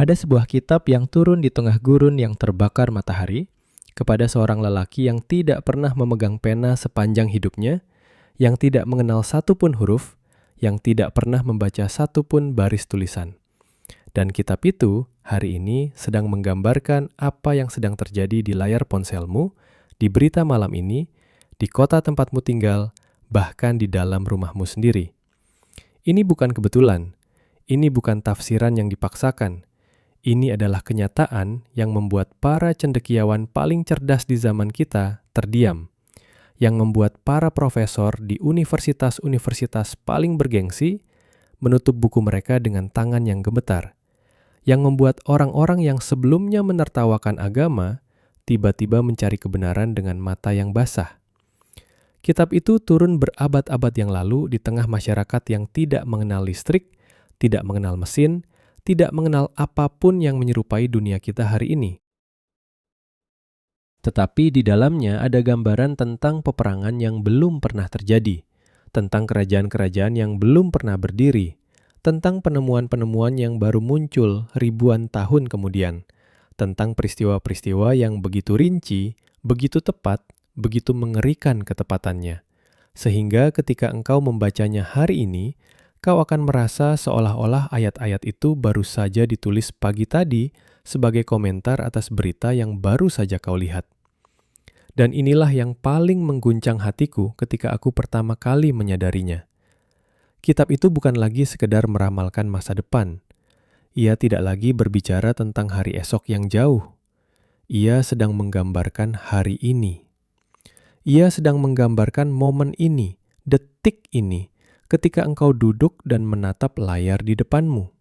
Ada sebuah kitab yang turun di tengah gurun yang terbakar matahari kepada seorang lelaki yang tidak pernah memegang pena sepanjang hidupnya, yang tidak mengenal satupun huruf, yang tidak pernah membaca satupun baris tulisan. Dan kitab itu hari ini sedang menggambarkan apa yang sedang terjadi di layar ponselmu, di berita malam ini, di kota tempatmu tinggal, bahkan di dalam rumahmu sendiri. Ini bukan kebetulan, ini bukan tafsiran yang dipaksakan. Ini adalah kenyataan yang membuat para cendekiawan paling cerdas di zaman kita terdiam, yang membuat para profesor di universitas-universitas paling bergengsi menutup buku mereka dengan tangan yang gemetar, yang membuat orang-orang yang sebelumnya menertawakan agama tiba-tiba mencari kebenaran dengan mata yang basah. Kitab itu turun berabad-abad yang lalu di tengah masyarakat yang tidak mengenal listrik, tidak mengenal mesin, tidak mengenal apapun yang menyerupai dunia kita hari ini. Tetapi di dalamnya ada gambaran tentang peperangan yang belum pernah terjadi, tentang kerajaan-kerajaan yang belum pernah berdiri, tentang penemuan-penemuan yang baru muncul ribuan tahun kemudian, tentang peristiwa-peristiwa yang begitu rinci, begitu tepat, begitu mengerikan ketepatannya. Sehingga ketika engkau membacanya hari ini, kau akan merasa seolah-olah ayat-ayat itu baru saja ditulis pagi tadi sebagai komentar atas berita yang baru saja kau lihat. Dan inilah yang paling mengguncang hatiku ketika aku pertama kali menyadarinya. Kitab itu bukan lagi sekedar meramalkan masa depan. Ia tidak lagi berbicara tentang hari esok yang jauh. Ia sedang menggambarkan hari ini. Ia sedang menggambarkan momen ini, detik ini, ketika engkau duduk dan menatap layar di depanmu.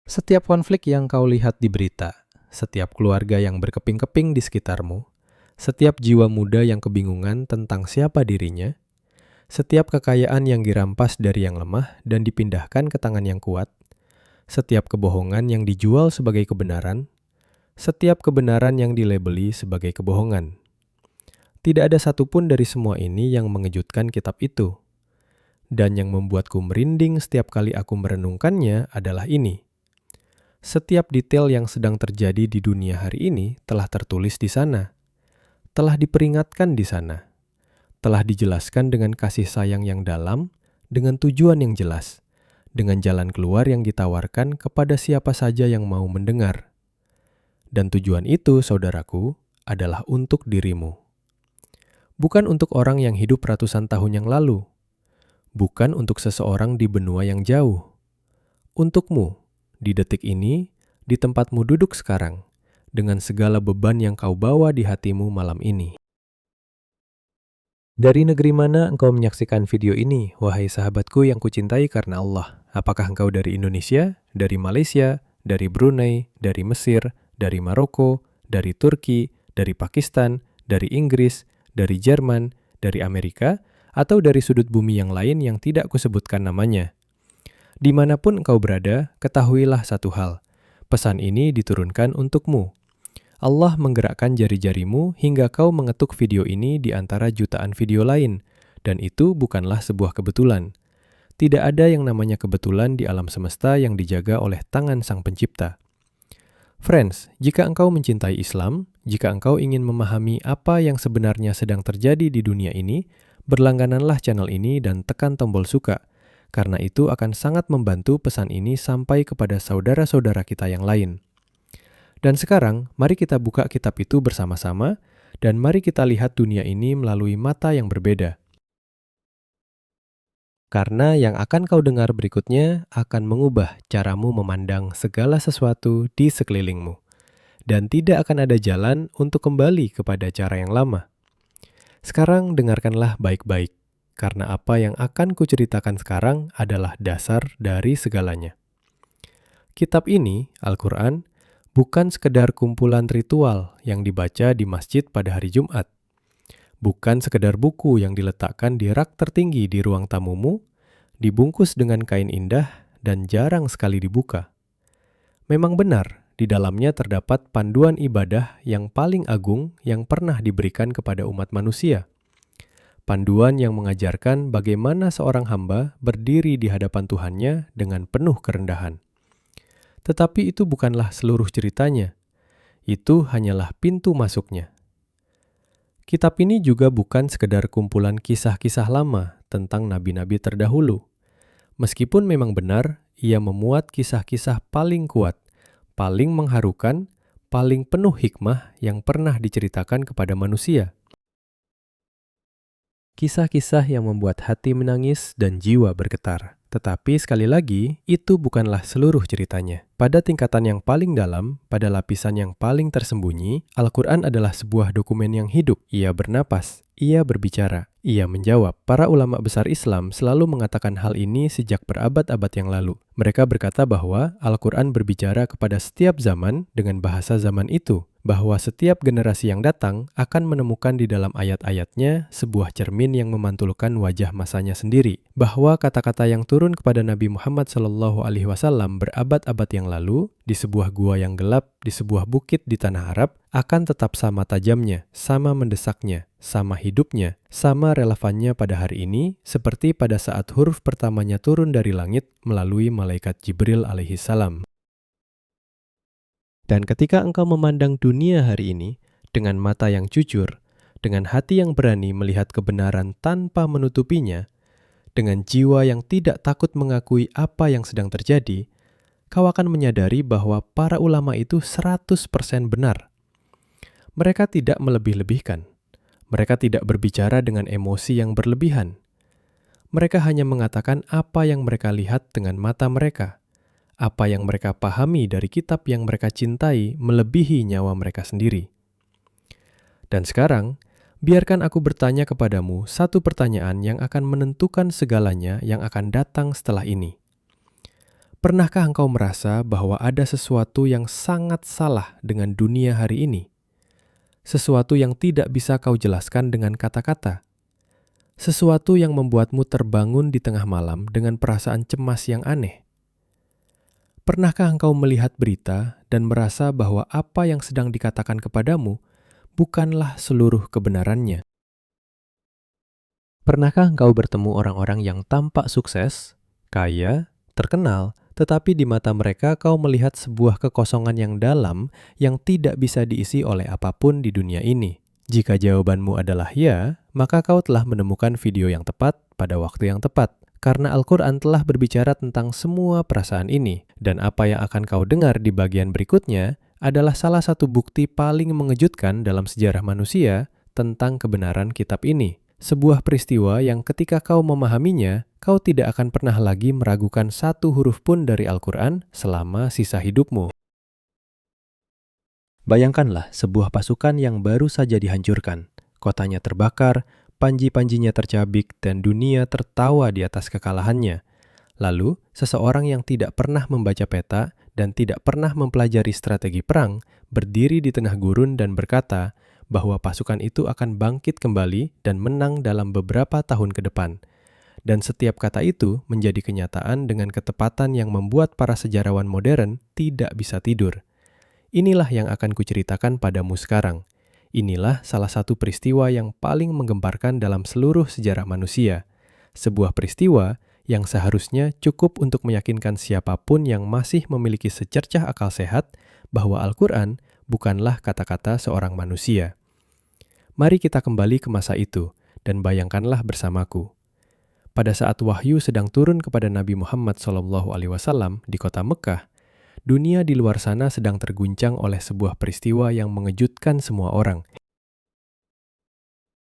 Setiap konflik yang kau lihat di berita, setiap keluarga yang berkeping-keping di sekitarmu, setiap jiwa muda yang kebingungan tentang siapa dirinya, setiap kekayaan yang dirampas dari yang lemah dan dipindahkan ke tangan yang kuat, setiap kebohongan yang dijual sebagai kebenaran, setiap kebenaran yang dilabeli sebagai kebohongan. Tidak ada satupun dari semua ini yang mengejutkan kitab itu. Dan yang membuatku merinding setiap kali aku merenungkannya adalah ini. Setiap detail yang sedang terjadi di dunia hari ini telah tertulis di sana, telah diperingatkan di sana, telah dijelaskan dengan kasih sayang yang dalam, dengan tujuan yang jelas, dengan jalan keluar yang ditawarkan kepada siapa saja yang mau mendengar. Dan tujuan itu, saudaraku, adalah untuk dirimu. Bukan untuk orang yang hidup ratusan tahun yang lalu, bukan untuk seseorang di benua yang jauh. Untukmu, di detik ini, di tempatmu duduk sekarang, dengan segala beban yang kau bawa di hatimu malam ini. Dari negeri mana engkau menyaksikan video ini, wahai sahabatku yang kucintai karena Allah? Apakah engkau dari Indonesia, dari Malaysia, dari Brunei, dari Mesir, dari Maroko, dari Turki, dari Pakistan, dari Inggris, dari Jerman, dari Amerika, atau dari sudut bumi yang lain yang tidak kusebutkan namanya? Dimanapun engkau berada, ketahuilah satu hal. Pesan ini diturunkan untukmu. Allah menggerakkan jari-jarimu hingga kau mengetuk video ini di antara jutaan video lain, dan itu bukanlah sebuah kebetulan. Tidak ada yang namanya kebetulan di alam semesta yang dijaga oleh tangan Sang Pencipta. Friends, jika engkau mencintai Islam, jika engkau ingin memahami apa yang sebenarnya sedang terjadi di dunia ini, berlanggananlah channel ini dan tekan tombol suka, karena itu akan sangat membantu pesan ini sampai kepada saudara-saudara kita yang lain. Dan sekarang, mari kita buka kitab itu bersama-sama, dan mari kita lihat dunia ini melalui mata yang berbeda. Karena yang akan kau dengar berikutnya akan mengubah caramu memandang segala sesuatu di sekelilingmu. Dan tidak akan ada jalan untuk kembali kepada cara yang lama. Sekarang dengarkanlah baik-baik, karena apa yang akan kuceritakan sekarang adalah dasar dari segalanya. Kitab ini, Al-Quran, bukan sekedar kumpulan ritual yang dibaca di masjid pada hari Jumat. Bukan sekedar buku yang diletakkan di rak tertinggi di ruang tamumu, dibungkus dengan kain indah dan jarang sekali dibuka. Memang benar, di dalamnya terdapat panduan ibadah yang paling agung yang pernah diberikan kepada umat manusia. Panduan yang mengajarkan bagaimana seorang hamba berdiri di hadapan Tuhannya dengan penuh kerendahan. Tetapi itu bukanlah seluruh ceritanya. Itu hanyalah pintu masuknya. Kitab ini juga bukan sekedar kumpulan kisah-kisah lama tentang nabi-nabi terdahulu. Meskipun memang benar, ia memuat kisah-kisah paling kuat, paling mengharukan, paling penuh hikmah yang pernah diceritakan kepada manusia. Kisah-kisah yang membuat hati menangis dan jiwa bergetar. Tetapi sekali lagi, itu bukanlah seluruh ceritanya. Pada tingkatan yang paling dalam, pada lapisan yang paling tersembunyi, Al-Quran adalah sebuah dokumen yang hidup. Ia bernapas, ia berbicara, ia menjawab. Para ulama besar Islam selalu mengatakan hal ini sejak berabad-abad yang lalu. Mereka berkata bahwa Al-Quran berbicara kepada setiap zaman dengan bahasa zaman itu, bahwa setiap generasi yang datang akan menemukan di dalam ayat-ayatnya sebuah cermin yang memantulkan wajah masanya sendiri, bahwa kata-kata yang turun kepada Nabi Muhammad SAW berabad-abad yang lalu, di sebuah gua yang gelap, di sebuah bukit di tanah Arab, akan tetap sama tajamnya, sama mendesaknya, sama hidupnya, sama relevannya pada hari ini, seperti pada saat huruf pertamanya turun dari langit melalui malaikat Jibril alaihissalam. Dan ketika engkau memandang dunia hari ini dengan mata yang jujur, dengan hati yang berani melihat kebenaran tanpa menutupinya, dengan jiwa yang tidak takut mengakui apa yang sedang terjadi, kau akan menyadari bahwa para ulama itu 100% benar. Mereka tidak melebih-lebihkan. Mereka tidak berbicara dengan emosi yang berlebihan. Mereka hanya mengatakan apa yang mereka lihat dengan mata mereka. Apa yang mereka pahami dari kitab yang mereka cintai melebihi nyawa mereka sendiri. Dan sekarang, biarkan aku bertanya kepadamu satu pertanyaan yang akan menentukan segalanya yang akan datang setelah ini. Pernahkah engkau merasa bahwa ada sesuatu yang sangat salah dengan dunia hari ini? Sesuatu yang tidak bisa kau jelaskan dengan kata-kata. Sesuatu yang membuatmu terbangun di tengah malam dengan perasaan cemas yang aneh. Pernahkah engkau melihat berita dan merasa bahwa apa yang sedang dikatakan kepadamu bukanlah seluruh kebenarannya? Pernahkah engkau bertemu orang-orang yang tampak sukses, kaya, terkenal, tetapi di mata mereka kau melihat sebuah kekosongan yang dalam yang tidak bisa diisi oleh apapun di dunia ini? Jika jawabanmu adalah ya, maka kau telah menemukan video yang tepat pada waktu yang tepat. Karena Al-Quran telah berbicara tentang semua perasaan ini, dan apa yang akan kau dengar di bagian berikutnya adalah salah satu bukti paling mengejutkan dalam sejarah manusia tentang kebenaran kitab ini. Sebuah peristiwa yang ketika kau memahaminya, kau tidak akan pernah lagi meragukan satu huruf pun dari Al-Quran selama sisa hidupmu. Bayangkanlah sebuah pasukan yang baru saja dihancurkan, kotanya terbakar, panji-panjinya tercabik, dan dunia tertawa di atas kekalahannya. Lalu, seseorang yang tidak pernah membaca peta dan tidak pernah mempelajari strategi perang, berdiri di tengah gurun dan berkata bahwa pasukan itu akan bangkit kembali dan menang dalam beberapa tahun ke depan. Dan setiap kata itu menjadi kenyataan dengan ketepatan yang membuat para sejarawan modern tidak bisa tidur. Inilah yang akan kuceritakan padamu sekarang. Inilah salah satu peristiwa yang paling menggemparkan dalam seluruh sejarah manusia. Sebuah peristiwa yang seharusnya cukup untuk meyakinkan siapapun yang masih memiliki secercah akal sehat bahwa Al-Quran bukanlah kata-kata seorang manusia. Mari kita kembali ke masa itu dan bayangkanlah bersamaku. Pada saat wahyu sedang turun kepada Nabi Muhammad SAW di kota Mekah, dunia di luar sana sedang terguncang oleh sebuah peristiwa yang mengejutkan semua orang.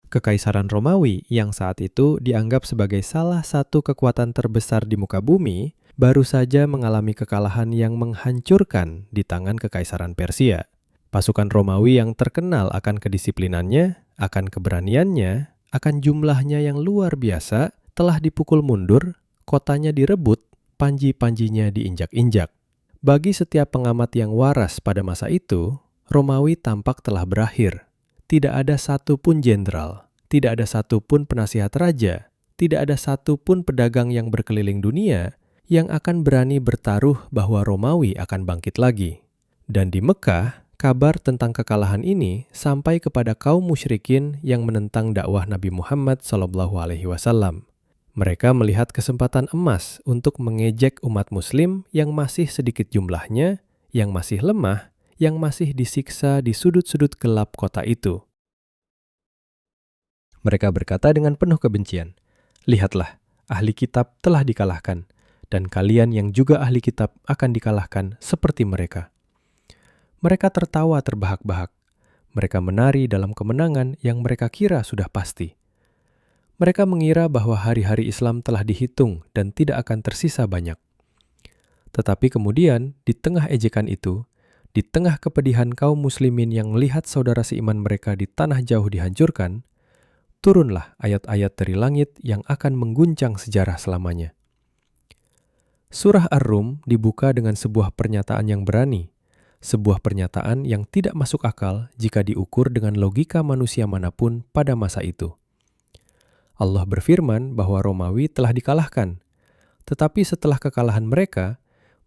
Kekaisaran Romawi yang saat itu dianggap sebagai salah satu kekuatan terbesar di muka bumi, baru saja mengalami kekalahan yang menghancurkan di tangan Kekaisaran Persia. Pasukan Romawi yang terkenal akan kedisiplinannya, akan keberaniannya, akan jumlahnya yang luar biasa, telah dipukul mundur, kotanya direbut, panji-panjinya diinjak-injak. Bagi setiap pengamat yang waras pada masa itu, Romawi tampak telah berakhir. Tidak ada satupun jenderal, tidak ada satupun penasihat raja, tidak ada satupun pedagang yang berkeliling dunia yang akan berani bertaruh bahwa Romawi akan bangkit lagi. Dan di Mekah, kabar tentang kekalahan ini sampai kepada kaum musyrikin yang menentang dakwah Nabi Muhammad SAW. Mereka melihat kesempatan emas untuk mengejek umat Muslim yang masih sedikit jumlahnya, yang masih lemah, yang masih disiksa di sudut-sudut gelap kota itu. Mereka berkata dengan penuh kebencian, "Lihatlah, ahli kitab telah dikalahkan, dan kalian yang juga ahli kitab akan dikalahkan seperti mereka." Mereka tertawa terbahak-bahak. Mereka menari dalam kemenangan yang mereka kira sudah pasti. Mereka mengira bahwa hari-hari Islam telah dihitung dan tidak akan tersisa banyak. Tetapi kemudian, di tengah ejekan itu, di tengah kepedihan kaum muslimin yang melihat saudara seiman mereka di tanah jauh dihancurkan, turunlah ayat-ayat dari langit yang akan mengguncang sejarah selamanya. Surah Ar-Rum dibuka dengan sebuah pernyataan yang berani, sebuah pernyataan yang tidak masuk akal jika diukur dengan logika manusia manapun pada masa itu. Allah berfirman bahwa Romawi telah dikalahkan, tetapi setelah kekalahan mereka,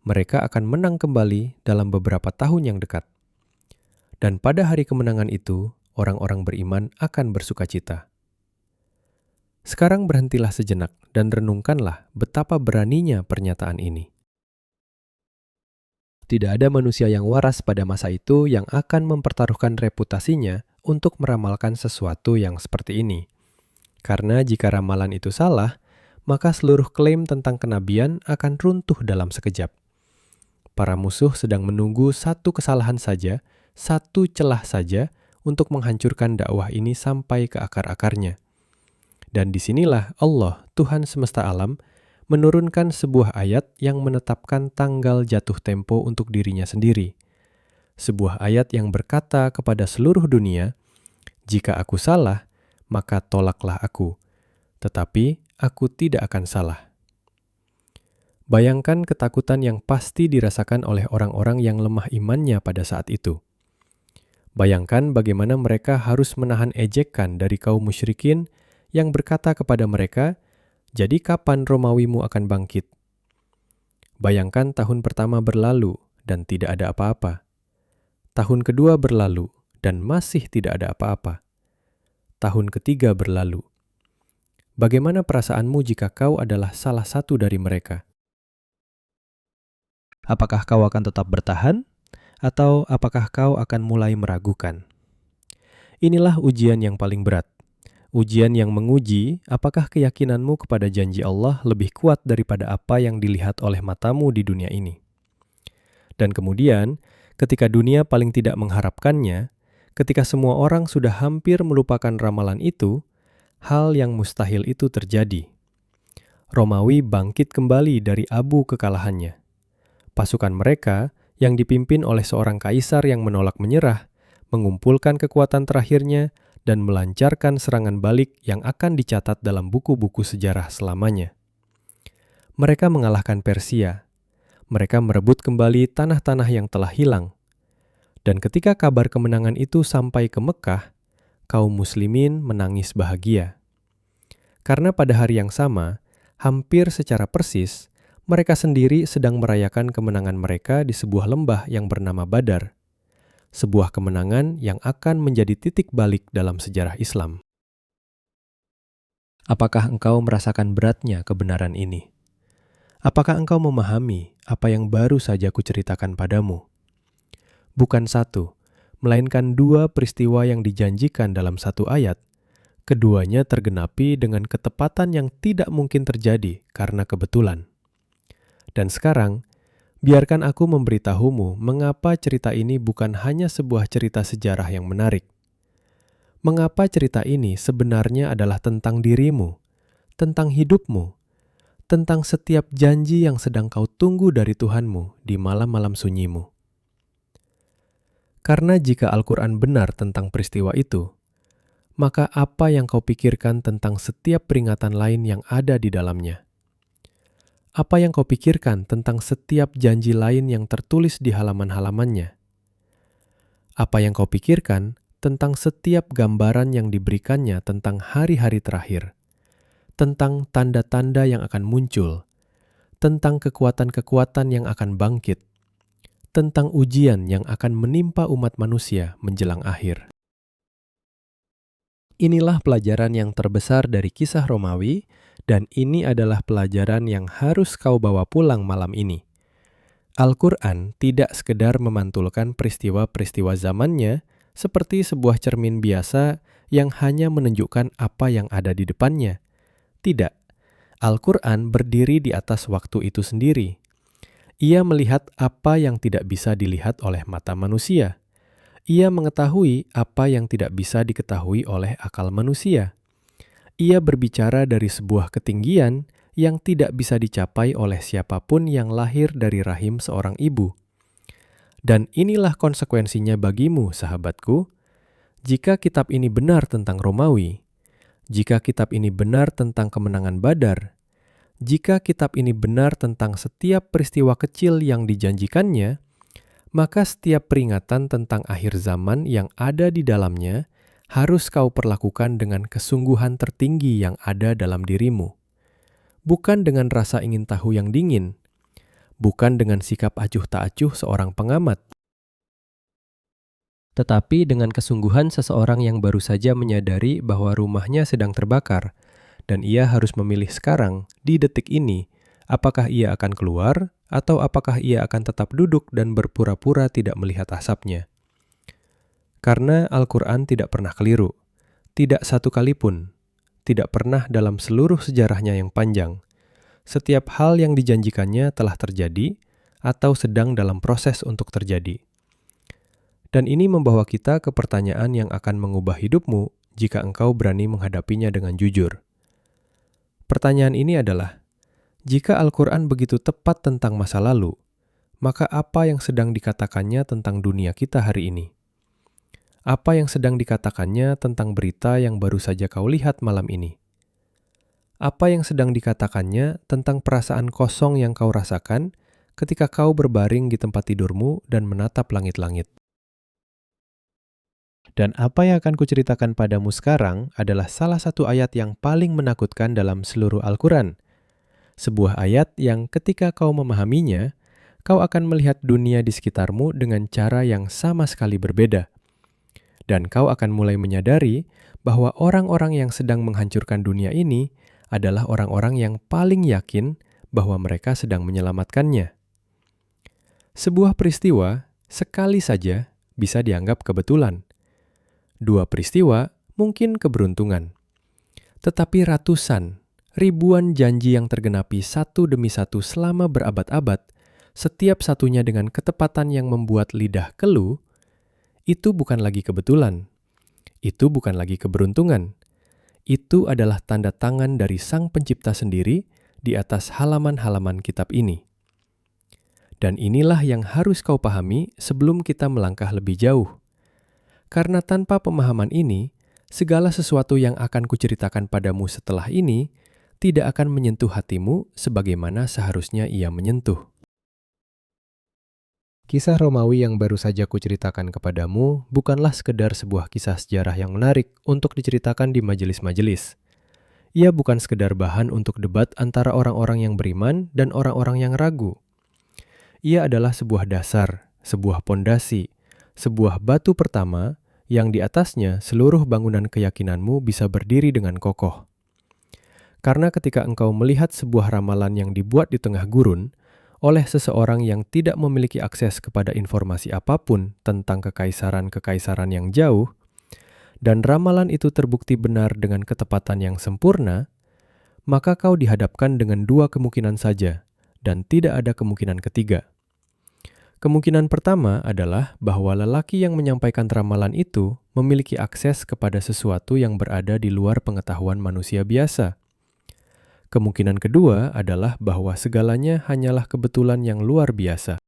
mereka akan menang kembali dalam beberapa tahun yang dekat. Dan pada hari kemenangan itu, orang-orang beriman akan bersukacita. Sekarang berhentilah sejenak dan renungkanlah betapa beraninya pernyataan ini. Tidak ada manusia yang waras pada masa itu yang akan mempertaruhkan reputasinya untuk meramalkan sesuatu yang seperti ini. Karena jika ramalan itu salah, maka seluruh klaim tentang kenabian akan runtuh dalam sekejap. Para musuh sedang menunggu satu kesalahan saja, satu celah saja untuk menghancurkan dakwah ini sampai ke akar-akarnya. Dan disinilah Allah, Tuhan semesta alam, menurunkan sebuah ayat yang menetapkan tanggal jatuh tempo untuk dirinya sendiri. Sebuah ayat yang berkata kepada seluruh dunia, "Jika aku salah, maka tolaklah aku, tetapi aku tidak akan salah." Bayangkan ketakutan yang pasti dirasakan oleh orang-orang yang lemah imannya pada saat itu. Bayangkan bagaimana mereka harus menahan ejekan dari kaum musyrikin yang berkata kepada mereka, "Jadi kapan Romawimu akan bangkit?" Bayangkan tahun pertama berlalu dan tidak ada apa-apa. Tahun kedua berlalu dan masih tidak ada apa-apa. Tahun ketiga berlalu. Bagaimana perasaanmu jika kau adalah salah satu dari mereka? Apakah kau akan tetap bertahan? Atau apakah kau akan mulai meragukan? Inilah ujian yang paling berat. Ujian yang menguji apakah keyakinanmu kepada janji Allah lebih kuat daripada apa yang dilihat oleh matamu di dunia ini. Dan kemudian, ketika dunia paling tidak mengharapkannya, ketika semua orang sudah hampir melupakan ramalan itu, hal yang mustahil itu terjadi. Romawi bangkit kembali dari abu kekalahannya. Pasukan mereka, yang dipimpin oleh seorang kaisar yang menolak menyerah, mengumpulkan kekuatan terakhirnya dan melancarkan serangan balik yang akan dicatat dalam buku-buku sejarah selamanya. Mereka mengalahkan Persia. Mereka merebut kembali tanah-tanah yang telah hilang. Dan ketika kabar kemenangan itu sampai ke Mekah, kaum muslimin menangis bahagia. Karena pada hari yang sama, hampir secara persis, mereka sendiri sedang merayakan kemenangan mereka di sebuah lembah yang bernama Badar. Sebuah kemenangan yang akan menjadi titik balik dalam sejarah Islam. Apakah engkau merasakan beratnya kebenaran ini? Apakah engkau memahami apa yang baru saja kuceritakan padamu? Bukan satu, melainkan dua peristiwa yang dijanjikan dalam satu ayat. Keduanya tergenapi dengan ketepatan yang tidak mungkin terjadi karena kebetulan. Dan sekarang, biarkan aku memberitahumu mengapa cerita ini bukan hanya sebuah cerita sejarah yang menarik. Mengapa cerita ini sebenarnya adalah tentang dirimu, tentang hidupmu, tentang setiap janji yang sedang kau tunggu dari Tuhanmu di malam-malam sunyimu. Karena jika Al-Quran benar tentang peristiwa itu, maka apa yang kau pikirkan tentang setiap peringatan lain yang ada di dalamnya? Apa yang kau pikirkan tentang setiap janji lain yang tertulis di halaman-halamannya? Apa yang kau pikirkan tentang setiap gambaran yang diberikannya tentang hari-hari terakhir, tentang tanda-tanda yang akan muncul, tentang kekuatan-kekuatan yang akan bangkit, tentang ujian yang akan menimpa umat manusia menjelang akhir? Inilah pelajaran yang terbesar dari kisah Romawi, dan ini adalah pelajaran yang harus kau bawa pulang malam ini. Al-Quran tidak sekedar memantulkan peristiwa-peristiwa zamannya seperti sebuah cermin biasa yang hanya menunjukkan apa yang ada di depannya. Tidak, Al-Quran berdiri di atas waktu itu sendiri. Ia melihat apa yang tidak bisa dilihat oleh mata manusia. Ia mengetahui apa yang tidak bisa diketahui oleh akal manusia. Ia berbicara dari sebuah ketinggian yang tidak bisa dicapai oleh siapapun yang lahir dari rahim seorang ibu. Dan inilah konsekuensinya bagimu, sahabatku. Jika kitab ini benar tentang Romawi, jika kitab ini benar tentang kemenangan Badar, jika kitab ini benar tentang setiap peristiwa kecil yang dijanjikannya, maka setiap peringatan tentang akhir zaman yang ada di dalamnya harus kau perlakukan dengan kesungguhan tertinggi yang ada dalam dirimu. Bukan dengan rasa ingin tahu yang dingin, bukan dengan sikap acuh tak acuh seorang pengamat, tetapi dengan kesungguhan seseorang yang baru saja menyadari bahwa rumahnya sedang terbakar, dan ia harus memilih sekarang, di detik ini, apakah ia akan keluar atau apakah ia akan tetap duduk dan berpura-pura tidak melihat asapnya. Karena Al-Quran tidak pernah keliru, tidak satu kali pun, tidak pernah dalam seluruh sejarahnya yang panjang. Setiap hal yang dijanjikannya telah terjadi atau sedang dalam proses untuk terjadi. Dan ini membawa kita ke pertanyaan yang akan mengubah hidupmu jika engkau berani menghadapinya dengan jujur. Pertanyaan ini adalah, jika Al-Quran begitu tepat tentang masa lalu, maka apa yang sedang dikatakannya tentang dunia kita hari ini? Apa yang sedang dikatakannya tentang berita yang baru saja kau lihat malam ini? Apa yang sedang dikatakannya tentang perasaan kosong yang kau rasakan ketika kau berbaring di tempat tidurmu dan menatap langit-langit? Dan apa yang akan kuceritakan padamu sekarang adalah salah satu ayat yang paling menakutkan dalam seluruh Al-Quran. Sebuah ayat yang ketika kau memahaminya, kau akan melihat dunia di sekitarmu dengan cara yang sama sekali berbeda. Dan kau akan mulai menyadari bahwa orang-orang yang sedang menghancurkan dunia ini adalah orang-orang yang paling yakin bahwa mereka sedang menyelamatkannya. Sebuah peristiwa sekali saja bisa dianggap kebetulan. Dua peristiwa mungkin keberuntungan. Tetapi ratusan, ribuan janji yang tergenapi satu demi satu selama berabad-abad, setiap satunya dengan ketepatan yang membuat lidah keluh, itu bukan lagi kebetulan. Itu bukan lagi keberuntungan. Itu adalah tanda tangan dari Sang Pencipta sendiri di atas halaman-halaman kitab ini. Dan inilah yang harus kau pahami sebelum kita melangkah lebih jauh. Karena tanpa pemahaman ini, segala sesuatu yang akan kuceritakan padamu setelah ini tidak akan menyentuh hatimu sebagaimana seharusnya ia menyentuh. Kisah Romawi yang baru saja kuceritakan kepadamu bukanlah sekedar sebuah kisah sejarah yang menarik untuk diceritakan di majelis-majelis. Ia bukan sekedar bahan untuk debat antara orang-orang yang beriman dan orang-orang yang ragu. Ia adalah sebuah dasar, sebuah pondasi, sebuah batu pertama yang di atasnya seluruh bangunan keyakinanmu bisa berdiri dengan kokoh. Karena ketika engkau melihat sebuah ramalan yang dibuat di tengah gurun oleh seseorang yang tidak memiliki akses kepada informasi apapun tentang kekaisaran-kekaisaran yang jauh, dan ramalan itu terbukti benar dengan ketepatan yang sempurna, maka kau dihadapkan dengan dua kemungkinan saja, dan tidak ada kemungkinan ketiga. Kemungkinan pertama adalah bahwa lelaki yang menyampaikan ramalan itu memiliki akses kepada sesuatu yang berada di luar pengetahuan manusia biasa. Kemungkinan kedua adalah bahwa segalanya hanyalah kebetulan yang luar biasa.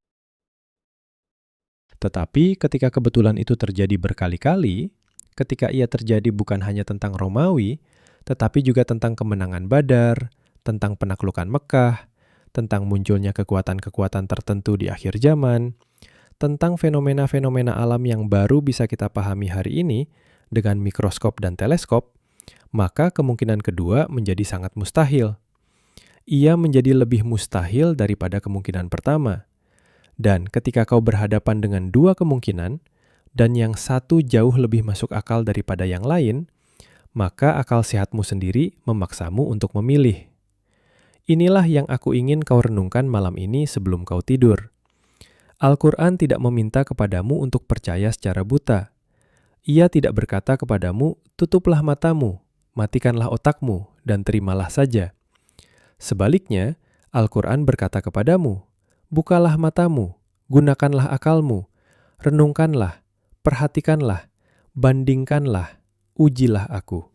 Tetapi ketika kebetulan itu terjadi berkali-kali, ketika ia terjadi bukan hanya tentang Romawi, tetapi juga tentang kemenangan Badar, tentang penaklukan Mekah, tentang munculnya kekuatan-kekuatan tertentu di akhir zaman, tentang fenomena-fenomena alam yang baru bisa kita pahami hari ini dengan mikroskop dan teleskop, maka kemungkinan kedua menjadi sangat mustahil. Ia menjadi lebih mustahil daripada kemungkinan pertama. Dan ketika kau berhadapan dengan dua kemungkinan, dan yang satu jauh lebih masuk akal daripada yang lain, maka akal sehatmu sendiri memaksamu untuk memilih. Inilah yang aku ingin kau renungkan malam ini sebelum kau tidur. Al-Quran tidak meminta kepadamu untuk percaya secara buta. Ia tidak berkata kepadamu, tutuplah matamu, matikanlah otakmu, dan terimalah saja. Sebaliknya, Al-Quran berkata kepadamu, bukalah matamu, gunakanlah akalmu, renungkanlah, perhatikanlah, bandingkanlah, ujilah aku.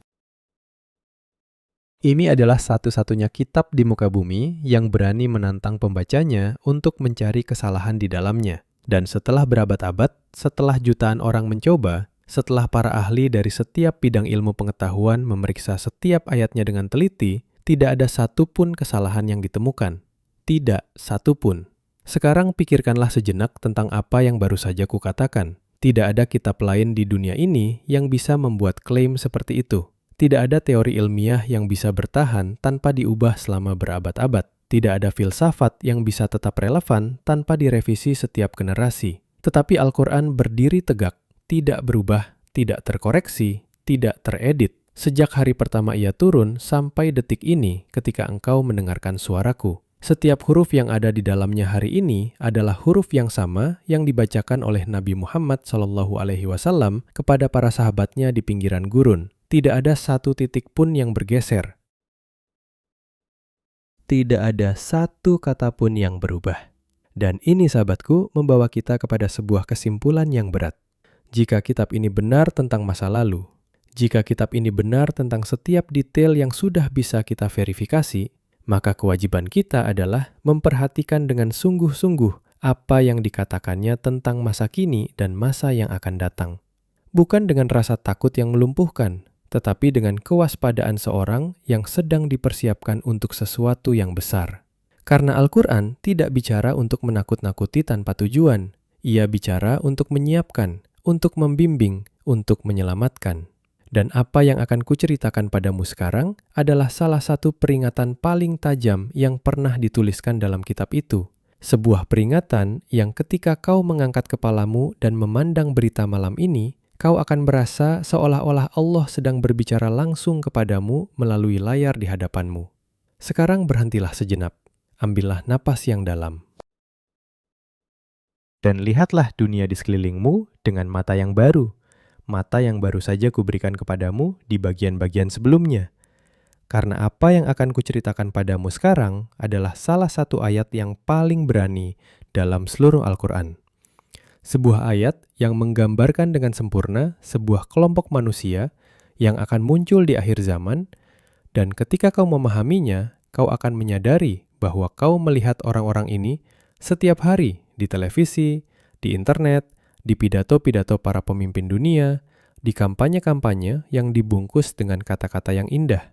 Ini adalah satu-satunya kitab di muka bumi yang berani menantang pembacanya untuk mencari kesalahan di dalamnya. Dan setelah berabad-abad, setelah jutaan orang mencoba, setelah para ahli dari setiap bidang ilmu pengetahuan memeriksa setiap ayatnya dengan teliti, tidak ada satupun kesalahan yang ditemukan. Tidak satupun. Sekarang pikirkanlah sejenak tentang apa yang baru saja kukatakan. Tidak ada kitab lain di dunia ini yang bisa membuat klaim seperti itu. Tidak ada teori ilmiah yang bisa bertahan tanpa diubah selama berabad-abad. Tidak ada filsafat yang bisa tetap relevan tanpa direvisi setiap generasi. Tetapi Al-Quran berdiri tegak, tidak berubah, tidak terkoreksi, tidak teredit. Sejak hari pertama ia turun sampai detik ini ketika engkau mendengarkan suaraku. Setiap huruf yang ada di dalamnya hari ini adalah huruf yang sama yang dibacakan oleh Nabi Muhammad SAW kepada para sahabatnya di pinggiran gurun. Tidak ada satu titik pun yang bergeser. Tidak ada satu kata pun yang berubah. Dan ini, sahabatku, membawa kita kepada sebuah kesimpulan yang berat. Jika kitab ini benar tentang masa lalu, jika kitab ini benar tentang setiap detail yang sudah bisa kita verifikasi, maka kewajiban kita adalah memperhatikan dengan sungguh-sungguh apa yang dikatakannya tentang masa kini dan masa yang akan datang. Bukan dengan rasa takut yang melumpuhkan, tetapi dengan kewaspadaan seorang yang sedang dipersiapkan untuk sesuatu yang besar. Karena Al-Quran tidak bicara untuk menakut-nakuti tanpa tujuan. Ia bicara untuk menyiapkan, untuk membimbing, untuk menyelamatkan. Dan apa yang akan kuceritakan padamu sekarang adalah salah satu peringatan paling tajam yang pernah dituliskan dalam kitab itu. Sebuah peringatan yang ketika kau mengangkat kepalamu dan memandang berita malam ini, kau akan merasa seolah-olah Allah sedang berbicara langsung kepadamu melalui layar di hadapanmu. Sekarang berhentilah sejenak, ambillah napas yang dalam. Dan lihatlah dunia di sekelilingmu dengan mata yang baru saja kuberikan kepadamu di bagian-bagian sebelumnya. Karena apa yang akan kuceritakan padamu sekarang adalah salah satu ayat yang paling berani dalam seluruh Al-Quran. Sebuah ayat yang menggambarkan dengan sempurna sebuah kelompok manusia yang akan muncul di akhir zaman, dan ketika kau memahaminya, kau akan menyadari bahwa kau melihat orang-orang ini setiap hari di televisi, di internet, di pidato-pidato para pemimpin dunia, di kampanye-kampanye yang dibungkus dengan kata-kata yang indah.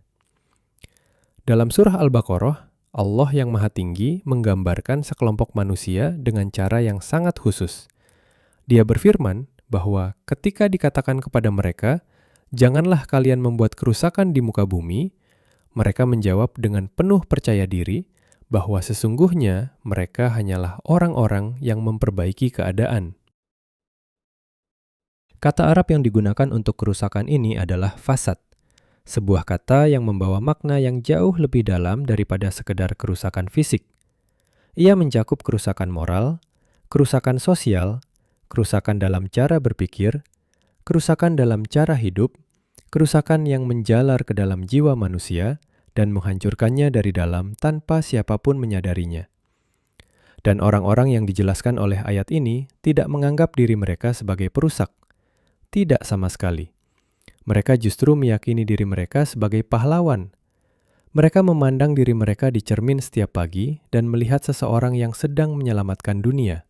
Dalam surah Al-Baqarah, Allah yang Maha Tinggi menggambarkan sekelompok manusia dengan cara yang sangat khusus. Dia berfirman bahwa ketika dikatakan kepada mereka, janganlah kalian membuat kerusakan di muka bumi, mereka menjawab dengan penuh percaya diri bahwa sesungguhnya mereka hanyalah orang-orang yang memperbaiki keadaan. Kata Arab yang digunakan untuk kerusakan ini adalah fasad, sebuah kata yang membawa makna yang jauh lebih dalam daripada sekedar kerusakan fisik. Ia mencakup kerusakan moral, kerusakan sosial, kerusakan dalam cara berpikir, kerusakan dalam cara hidup, kerusakan yang menjalar ke dalam jiwa manusia dan menghancurkannya dari dalam tanpa siapapun menyadarinya. Dan orang-orang yang dijelaskan oleh ayat ini tidak menganggap diri mereka sebagai perusak. Tidak sama sekali. Mereka justru meyakini diri mereka sebagai pahlawan. Mereka memandang diri mereka di cermin setiap pagi dan melihat seseorang yang sedang menyelamatkan dunia.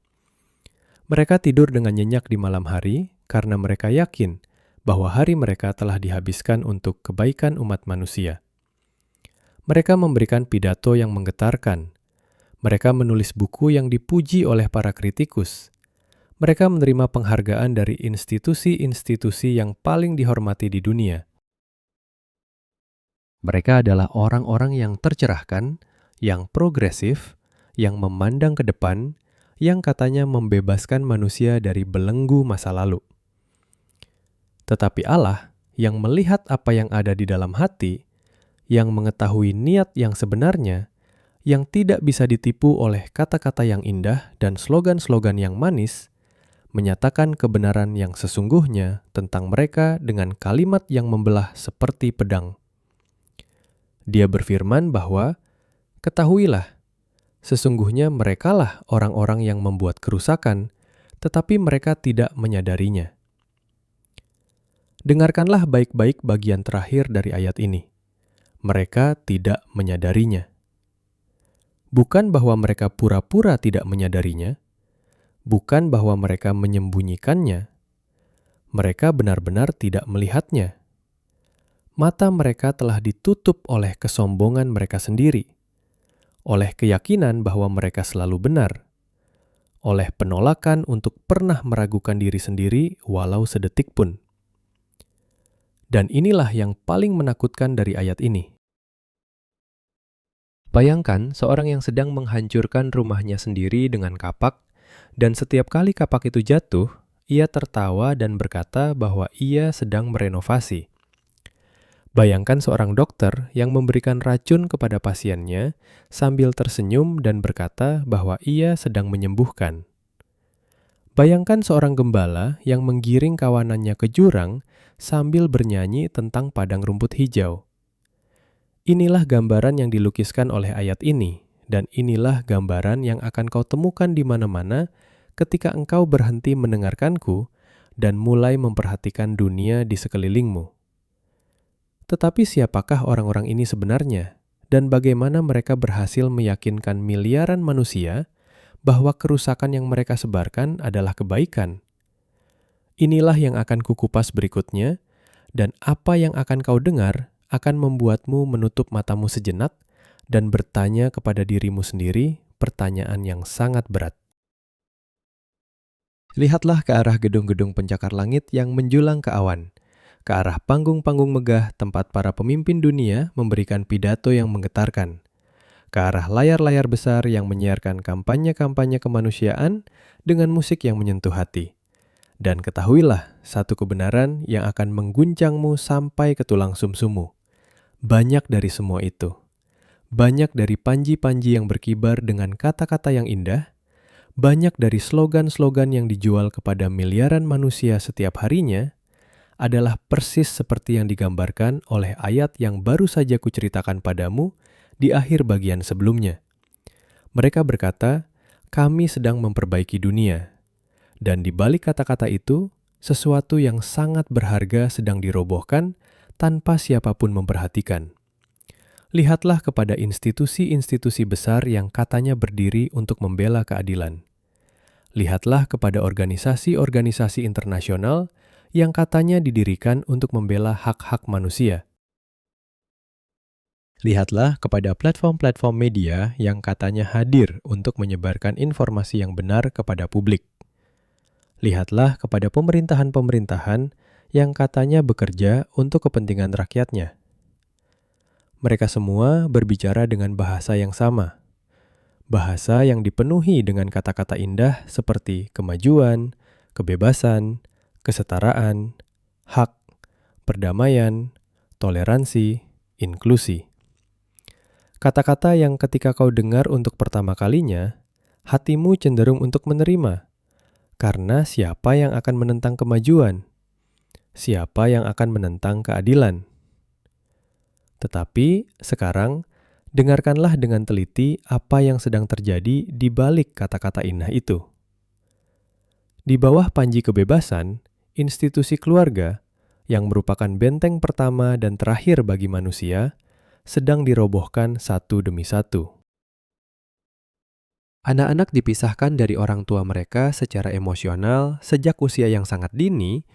Mereka tidur dengan nyenyak di malam hari karena mereka yakin bahwa hari mereka telah dihabiskan untuk kebaikan umat manusia. Mereka memberikan pidato yang menggetarkan. Mereka menulis buku yang dipuji oleh para kritikus. Mereka menerima penghargaan dari institusi-institusi yang paling dihormati di dunia. Mereka adalah orang-orang yang tercerahkan, yang progresif, yang memandang ke depan, yang katanya membebaskan manusia dari belenggu masa lalu. Tetapi Allah yang melihat apa yang ada di dalam hati, yang mengetahui niat yang sebenarnya, yang tidak bisa ditipu oleh kata-kata yang indah dan slogan-slogan yang manis, menyatakan kebenaran yang sesungguhnya tentang mereka dengan kalimat yang membelah seperti pedang. Dia berfirman bahwa, "Ketahuilah, sesungguhnya merekalah orang-orang yang membuat kerusakan, tetapi mereka tidak menyadarinya." Dengarkanlah baik-baik bagian terakhir dari ayat ini. Mereka tidak menyadarinya. Bukan bahwa mereka pura-pura tidak menyadarinya, bukan bahwa mereka menyembunyikannya. Mereka benar-benar tidak melihatnya. Mata mereka telah ditutup oleh kesombongan mereka sendiri, oleh keyakinan bahwa mereka selalu benar, oleh penolakan untuk pernah meragukan diri sendiri walau sedetik pun. Dan inilah yang paling menakutkan dari ayat ini. Bayangkan seorang yang sedang menghancurkan rumahnya sendiri dengan kapak, dan setiap kali kapak itu jatuh, ia tertawa dan berkata bahwa ia sedang merenovasi. Bayangkan seorang dokter yang memberikan racun kepada pasiennya sambil tersenyum dan berkata bahwa ia sedang menyembuhkan. Bayangkan seorang gembala yang menggiring kawanannya ke jurang sambil bernyanyi tentang padang rumput hijau. Inilah gambaran yang dilukiskan oleh ayat ini, dan inilah gambaran yang akan kau temukan di mana-mana ketika engkau berhenti mendengarkanku dan mulai memperhatikan dunia di sekelilingmu. Tetapi siapakah orang-orang ini sebenarnya, dan bagaimana mereka berhasil meyakinkan miliaran manusia bahwa kerusakan yang mereka sebarkan adalah kebaikan? Inilah yang akan kukupas berikutnya, dan apa yang akan kau dengar akan membuatmu menutup matamu sejenak dan bertanya kepada dirimu sendiri pertanyaan yang sangat berat. Lihatlah ke arah gedung-gedung pencakar langit yang menjulang ke awan, ke arah panggung-panggung megah tempat para pemimpin dunia memberikan pidato yang menggetarkan, ke arah layar-layar besar yang menyiarkan kampanye-kampanye kemanusiaan dengan musik yang menyentuh hati. Dan ketahuilah satu kebenaran yang akan mengguncangmu sampai ke tulang sumsumu. Banyak dari semua itu. Banyak dari panji-panji yang berkibar dengan kata-kata yang indah. Banyak dari slogan-slogan yang dijual kepada miliaran manusia setiap harinya adalah persis seperti yang digambarkan oleh ayat yang baru saja kuceritakan padamu di akhir bagian sebelumnya. Mereka berkata, "Kami sedang memperbaiki dunia." Dan di balik kata-kata itu, sesuatu yang sangat berharga sedang dirobohkan tanpa siapapun memperhatikan. Lihatlah kepada institusi-institusi besar yang katanya berdiri untuk membela keadilan. Lihatlah kepada organisasi-organisasi internasional yang katanya didirikan untuk membela hak-hak manusia. Lihatlah kepada platform-platform media yang katanya hadir untuk menyebarkan informasi yang benar kepada publik. Lihatlah kepada pemerintahan-pemerintahan yang katanya bekerja untuk kepentingan rakyatnya. Mereka semua berbicara dengan bahasa yang sama. Bahasa yang dipenuhi dengan kata-kata indah seperti kemajuan, kebebasan, kesetaraan, hak, perdamaian, toleransi, inklusi. Kata-kata yang ketika kau dengar untuk pertama kalinya, hatimu cenderung untuk menerima. Karena siapa yang akan menentang kemajuan? Siapa yang akan menentang keadilan? Tetapi sekarang, dengarkanlah dengan teliti apa yang sedang terjadi di balik kata-kata indah itu. Di bawah panji kebebasan, institusi keluarga, yang merupakan benteng pertama dan terakhir bagi manusia, sedang dirobohkan satu demi satu. Anak-anak dipisahkan dari orang tua mereka secara emosional sejak usia yang sangat dini,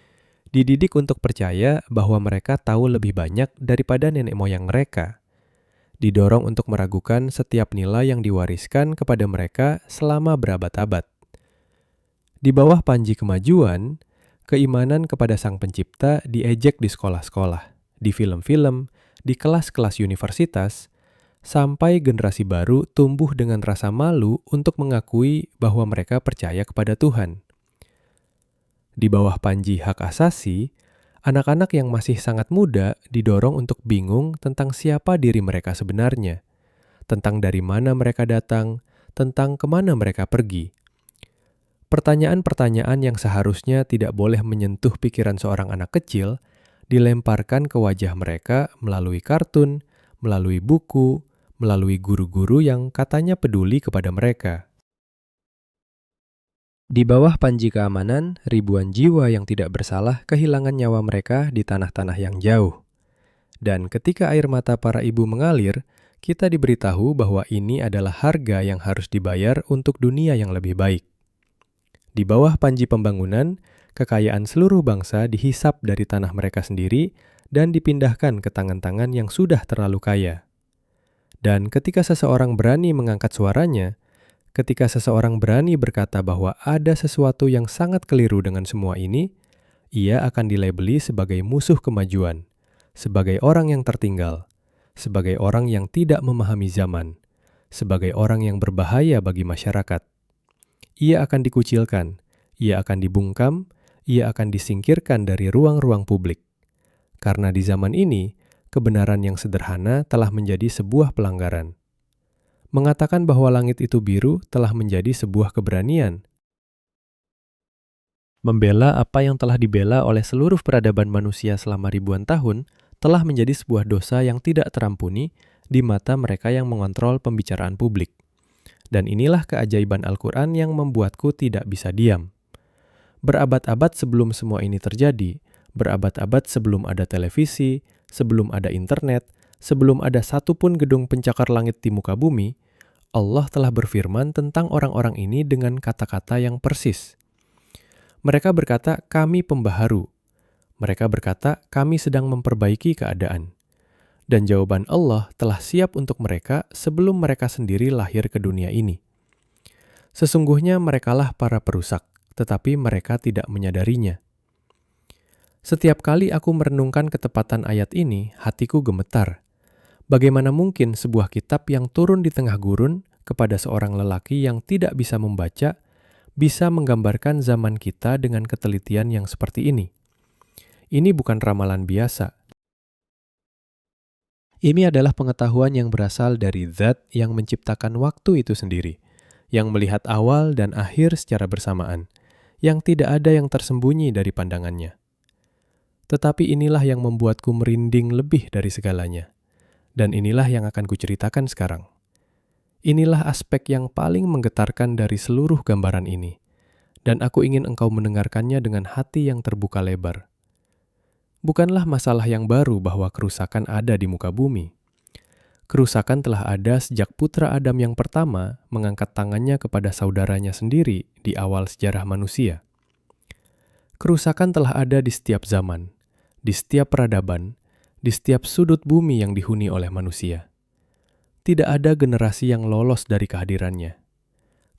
dididik untuk percaya bahwa mereka tahu lebih banyak daripada nenek moyang mereka. Didorong untuk meragukan setiap nilai yang diwariskan kepada mereka selama berabad-abad. Di bawah panji kemajuan, keimanan kepada Sang Pencipta diejek di sekolah-sekolah, di film-film, di kelas-kelas universitas, sampai generasi baru tumbuh dengan rasa malu untuk mengakui bahwa mereka percaya kepada Tuhan. Di bawah panji hak asasi, Anak-anak yang masih sangat muda didorong untuk bingung tentang siapa diri mereka sebenarnya, tentang dari mana mereka datang, tentang kemana mereka pergi. Pertanyaan-pertanyaan yang seharusnya tidak boleh menyentuh pikiran seorang anak kecil, dilemparkan ke wajah mereka melalui kartun, melalui buku, melalui guru-guru yang katanya peduli kepada mereka. Di bawah panji keamanan, ribuan jiwa yang tidak bersalah kehilangan nyawa mereka di tanah-tanah yang jauh. Dan ketika air mata para ibu mengalir, kita diberitahu bahwa ini adalah harga yang harus dibayar untuk dunia yang lebih baik. Di bawah panji pembangunan, kekayaan seluruh bangsa dihisap dari tanah mereka sendiri dan dipindahkan ke tangan-tangan yang sudah terlalu kaya. Dan ketika seseorang berani mengangkat suaranya, ketika seseorang berani berkata bahwa ada sesuatu yang sangat keliru dengan semua ini, ia akan dilabeli sebagai musuh kemajuan, sebagai orang yang tertinggal, sebagai orang yang tidak memahami zaman, sebagai orang yang berbahaya bagi masyarakat. Ia akan dikucilkan, ia akan dibungkam, ia akan disingkirkan dari ruang-ruang publik. Karena di zaman ini, kebenaran yang sederhana telah menjadi sebuah pelanggaran. Mengatakan bahwa langit itu biru telah menjadi sebuah keberanian. Membela apa yang telah dibela oleh seluruh peradaban manusia selama ribuan tahun telah menjadi sebuah dosa yang tidak terampuni di mata mereka yang mengontrol pembicaraan publik. Dan inilah keajaiban Al-Quran yang membuatku tidak bisa diam. Berabad-abad sebelum semua ini terjadi, berabad-abad sebelum ada televisi, sebelum ada internet, sebelum ada satupun gedung pencakar langit di muka bumi, Allah telah berfirman tentang orang-orang ini dengan kata-kata yang persis. Mereka berkata, kami pembaharu. Mereka berkata, kami sedang memperbaiki keadaan. Dan jawaban Allah telah siap untuk mereka sebelum mereka sendiri lahir ke dunia ini. Sesungguhnya merekalah para perusak, tetapi mereka tidak menyadarinya. Setiap kali aku merenungkan ketepatan ayat ini, hatiku gemetar. Bagaimana mungkin sebuah kitab yang turun di tengah gurun kepada seorang lelaki yang tidak bisa membaca, bisa menggambarkan zaman kita dengan ketelitian yang seperti ini? Ini bukan ramalan biasa. Ini adalah pengetahuan yang berasal dari Zat yang menciptakan waktu itu sendiri, yang melihat awal dan akhir secara bersamaan, yang tidak ada yang tersembunyi dari pandangannya. Tetapi inilah yang membuatku merinding lebih dari segalanya. Dan inilah yang akan kuceritakan sekarang. Inilah aspek yang paling menggetarkan dari seluruh gambaran ini. Dan aku ingin engkau mendengarkannya dengan hati yang terbuka lebar. Bukanlah masalah yang baru bahwa kerusakan ada di muka bumi. Kerusakan telah ada sejak putra Adam yang pertama mengangkat tangannya kepada saudaranya sendiri di awal sejarah manusia. Kerusakan telah ada di setiap zaman, di setiap peradaban, di setiap sudut bumi yang dihuni oleh manusia. Tidak ada generasi yang lolos dari kehadirannya.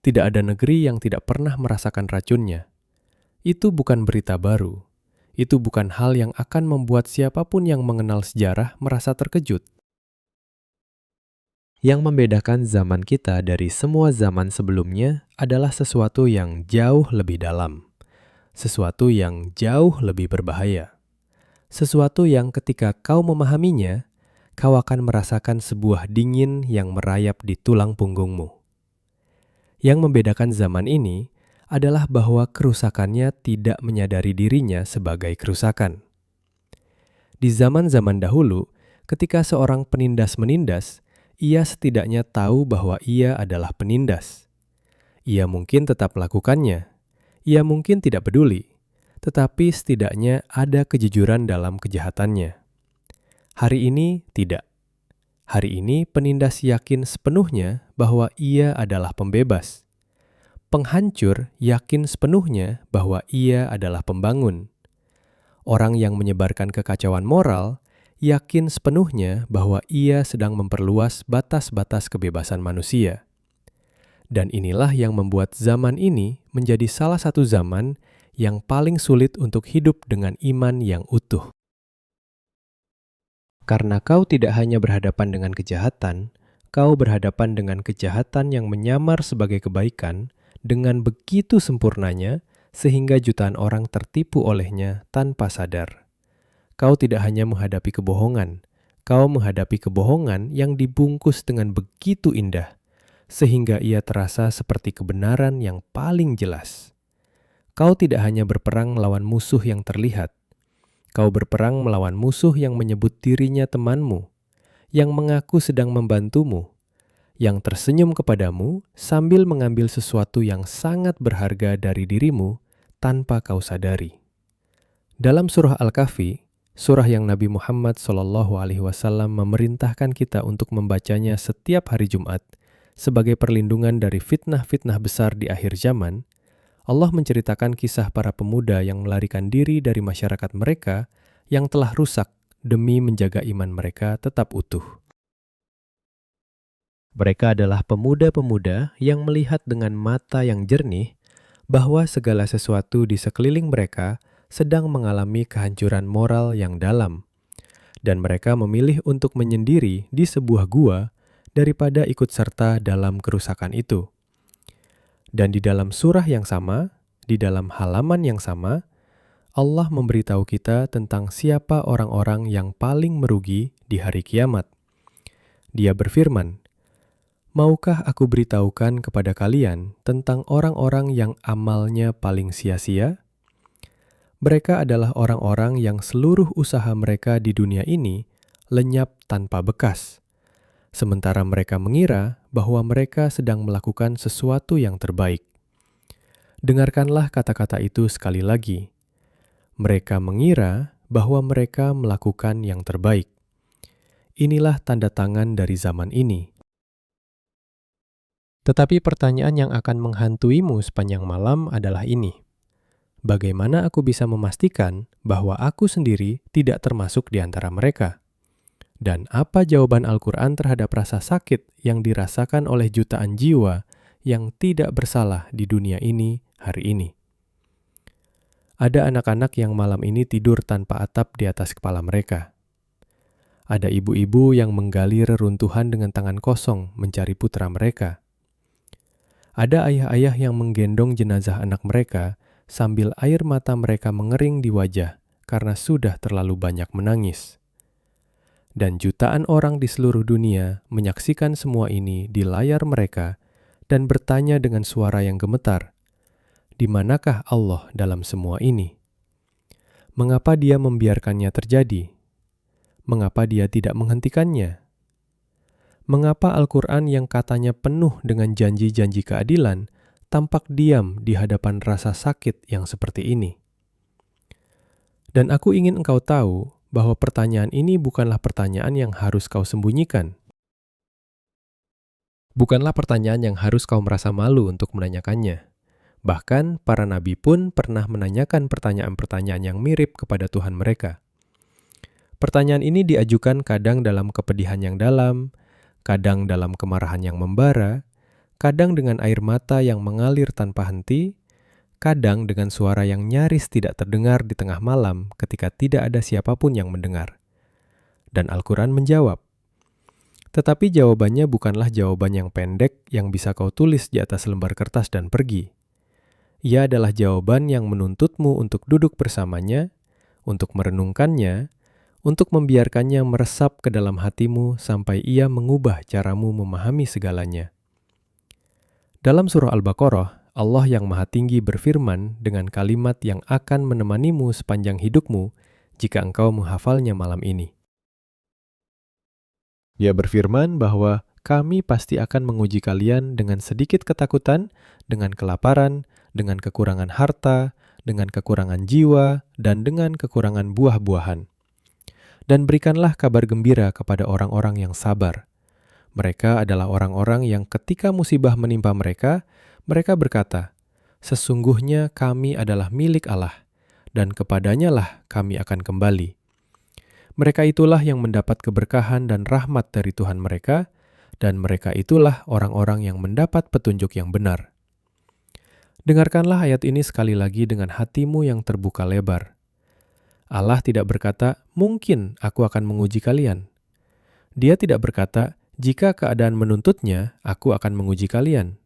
Tidak ada negeri yang tidak pernah merasakan racunnya. Itu bukan berita baru. Itu bukan hal yang akan membuat siapapun yang mengenal sejarah merasa terkejut. Yang membedakan zaman kita dari semua zaman sebelumnya adalah sesuatu yang jauh lebih dalam. Sesuatu yang jauh lebih berbahaya. Sesuatu yang ketika kau memahaminya, kau akan merasakan sebuah dingin yang merayap di tulang punggungmu. Yang membedakan zaman ini adalah bahwa kerusakannya tidak menyadari dirinya sebagai kerusakan. Di zaman-zaman dahulu, ketika seorang penindas menindas, ia setidaknya tahu bahwa ia adalah penindas. Ia mungkin tetap melakukannya. Ia mungkin tidak peduli, tetapi setidaknya ada kejujuran dalam kejahatannya. Hari ini tidak. Hari ini penindas yakin sepenuhnya bahwa ia adalah pembebas. Penghancur yakin sepenuhnya bahwa ia adalah pembangun. Orang yang menyebarkan kekacauan moral yakin sepenuhnya bahwa ia sedang memperluas batas-batas kebebasan manusia. Dan inilah yang membuat zaman ini menjadi salah satu zaman yang paling sulit untuk hidup dengan iman yang utuh. Karena kau tidak hanya berhadapan dengan kejahatan, kau berhadapan dengan kejahatan yang menyamar sebagai kebaikan, dengan begitu sempurnanya, sehingga jutaan orang tertipu olehnya tanpa sadar. kau tidak hanya menghadapi kebohongan, kau menghadapi kebohongan yang dibungkus dengan begitu indah, sehingga ia terasa seperti kebenaran yang paling jelas. Kau tidak hanya berperang melawan musuh yang terlihat, kau berperang melawan musuh yang menyebut dirinya temanmu, yang mengaku sedang membantumu, yang tersenyum kepadamu sambil mengambil sesuatu yang sangat berharga dari dirimu tanpa kau sadari. Dalam surah Al-Kahfi, surah yang Nabi Muhammad SAW memerintahkan kita untuk membacanya setiap hari Jumat sebagai perlindungan dari fitnah-fitnah besar di akhir zaman, Allah menceritakan kisah para pemuda yang melarikan diri dari masyarakat mereka yang telah rusak demi menjaga iman mereka tetap utuh. Mereka adalah pemuda-pemuda yang melihat dengan mata yang jernih bahwa segala sesuatu di sekeliling mereka sedang mengalami kehancuran moral yang dalam, dan mereka memilih untuk menyendiri di sebuah gua daripada ikut serta dalam kerusakan itu. Dan di dalam surah yang sama, di dalam halaman yang sama, Allah memberitahu kita tentang siapa orang-orang yang paling merugi di hari kiamat. Dia berfirman, "Maukah aku beritahukan kepada kalian tentang orang-orang yang amalnya paling sia-sia? Mereka adalah orang-orang yang seluruh usaha mereka di dunia ini lenyap tanpa bekas, sementara mereka mengira bahwa mereka sedang melakukan sesuatu yang terbaik." Dengarkanlah kata-kata itu sekali lagi. Mereka mengira bahwa mereka melakukan yang terbaik. Inilah tanda tangan dari zaman ini. Tetapi pertanyaan yang akan menghantuimu sepanjang malam adalah ini. Bagaimana aku bisa memastikan bahwa aku sendiri tidak termasuk di antara mereka? Dan apa jawaban Al-Quran terhadap rasa sakit yang dirasakan oleh jutaan jiwa yang tidak bersalah di dunia ini hari ini? Ada anak-anak yang malam ini tidur tanpa atap di atas kepala mereka. Ada ibu-ibu yang menggali reruntuhan dengan tangan kosong mencari putra mereka. Ada ayah-ayah yang menggendong jenazah anak mereka sambil air mata mereka mengering di wajah karena sudah terlalu banyak menangis. Dan jutaan orang di seluruh dunia menyaksikan semua ini di layar mereka dan bertanya dengan suara yang gemetar, "Di manakah Allah dalam semua ini? Mengapa Dia membiarkannya terjadi? Mengapa Dia tidak menghentikannya? Mengapa Al-Quran yang katanya penuh dengan janji-janji keadilan tampak diam di hadapan rasa sakit yang seperti ini?" Dan aku ingin engkau tahu bahwa pertanyaan ini bukanlah pertanyaan yang harus kau sembunyikan. Bukanlah pertanyaan yang harus kau merasa malu untuk menanyakannya. Bahkan para nabi pun pernah menanyakan pertanyaan-pertanyaan yang mirip kepada Tuhan mereka. Pertanyaan ini diajukan kadang dalam kepedihan yang dalam, kadang dalam kemarahan yang membara, kadang dengan air mata yang mengalir tanpa henti, kadang dengan suara yang nyaris tidak terdengar di tengah malam ketika tidak ada siapapun yang mendengar. Dan Al-Quran menjawab. Tetapi jawabannya bukanlah jawaban yang pendek yang bisa kau tulis di atas lembar kertas dan pergi. Ia adalah jawaban yang menuntutmu untuk duduk bersamanya, untuk merenungkannya, untuk membiarkannya meresap ke dalam hatimu sampai ia mengubah caramu memahami segalanya. Dalam surah Al-Baqarah, Allah yang Maha Tinggi berfirman dengan kalimat yang akan menemanimu sepanjang hidupmu jika engkau menghafalnya malam ini. Dia berfirman bahwa kami pasti akan menguji kalian dengan sedikit ketakutan, dengan kelaparan, dengan kekurangan harta, dengan kekurangan jiwa, dan dengan kekurangan buah-buahan. Dan berikanlah kabar gembira kepada orang-orang yang sabar. Mereka adalah orang-orang yang ketika musibah menimpa mereka, mereka berkata, "Sesungguhnya kami adalah milik Allah, dan kepadanya lah kami akan kembali." Mereka itulah yang mendapat keberkahan dan rahmat dari Tuhan mereka, dan mereka itulah orang-orang yang mendapat petunjuk yang benar. Dengarkanlah ayat ini sekali lagi dengan hatimu yang terbuka lebar. Allah tidak berkata, "Mungkin aku akan menguji kalian." Dia tidak berkata, "Jika keadaan menuntutnya, aku akan menguji kalian."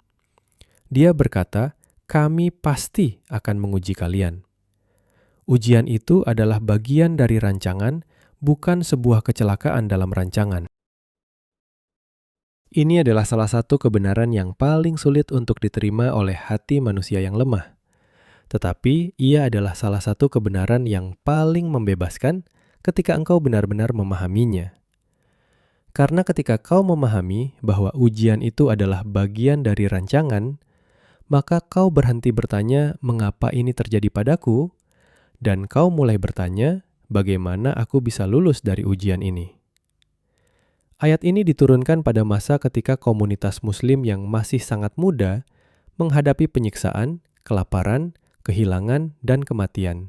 Dia berkata, "Kami pasti akan menguji kalian." Ujian itu adalah bagian dari rancangan, bukan sebuah kecelakaan dalam rancangan. Ini adalah salah satu kebenaran yang paling sulit untuk diterima oleh hati manusia yang lemah. Tetapi ia adalah salah satu kebenaran yang paling membebaskan ketika engkau benar-benar memahaminya. Karena ketika kau memahami bahwa ujian itu adalah bagian dari rancangan, maka kau berhenti bertanya mengapa ini terjadi padaku, dan kau mulai bertanya bagaimana aku bisa lulus dari ujian ini. Ayat ini diturunkan pada masa ketika komunitas Muslim yang masih sangat muda menghadapi penyiksaan, kelaparan, kehilangan, dan kematian.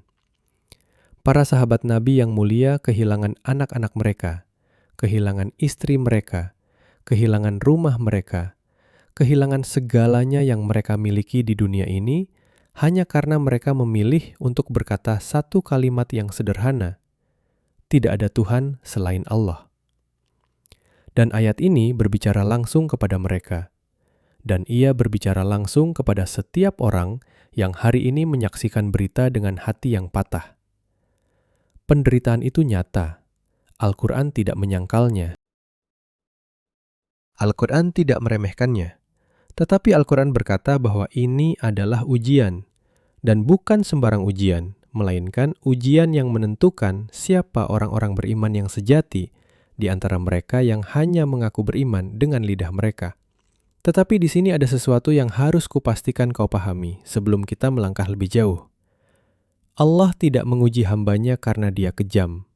Para sahabat Nabi yang mulia kehilangan anak-anak mereka, kehilangan istri mereka, kehilangan rumah mereka, kehilangan segalanya yang mereka miliki di dunia ini hanya karena mereka memilih untuk berkata satu kalimat yang sederhana, "Tidak ada Tuhan selain Allah." Dan ayat ini berbicara langsung kepada mereka. Dan ia berbicara langsung kepada setiap orang yang hari ini menyaksikan berita dengan hati yang patah. Penderitaan itu nyata. Al-Quran tidak menyangkalnya. Al-Quran tidak meremehkannya. Tetapi Al-Quran berkata bahwa ini adalah ujian. Dan bukan sembarang ujian, melainkan ujian yang menentukan siapa orang-orang beriman yang sejati di antara mereka yang hanya mengaku beriman dengan lidah mereka. Tetapi di sini ada sesuatu yang harus kupastikan kau pahami sebelum kita melangkah lebih jauh. Allah tidak menguji hambanya karena dia kejam.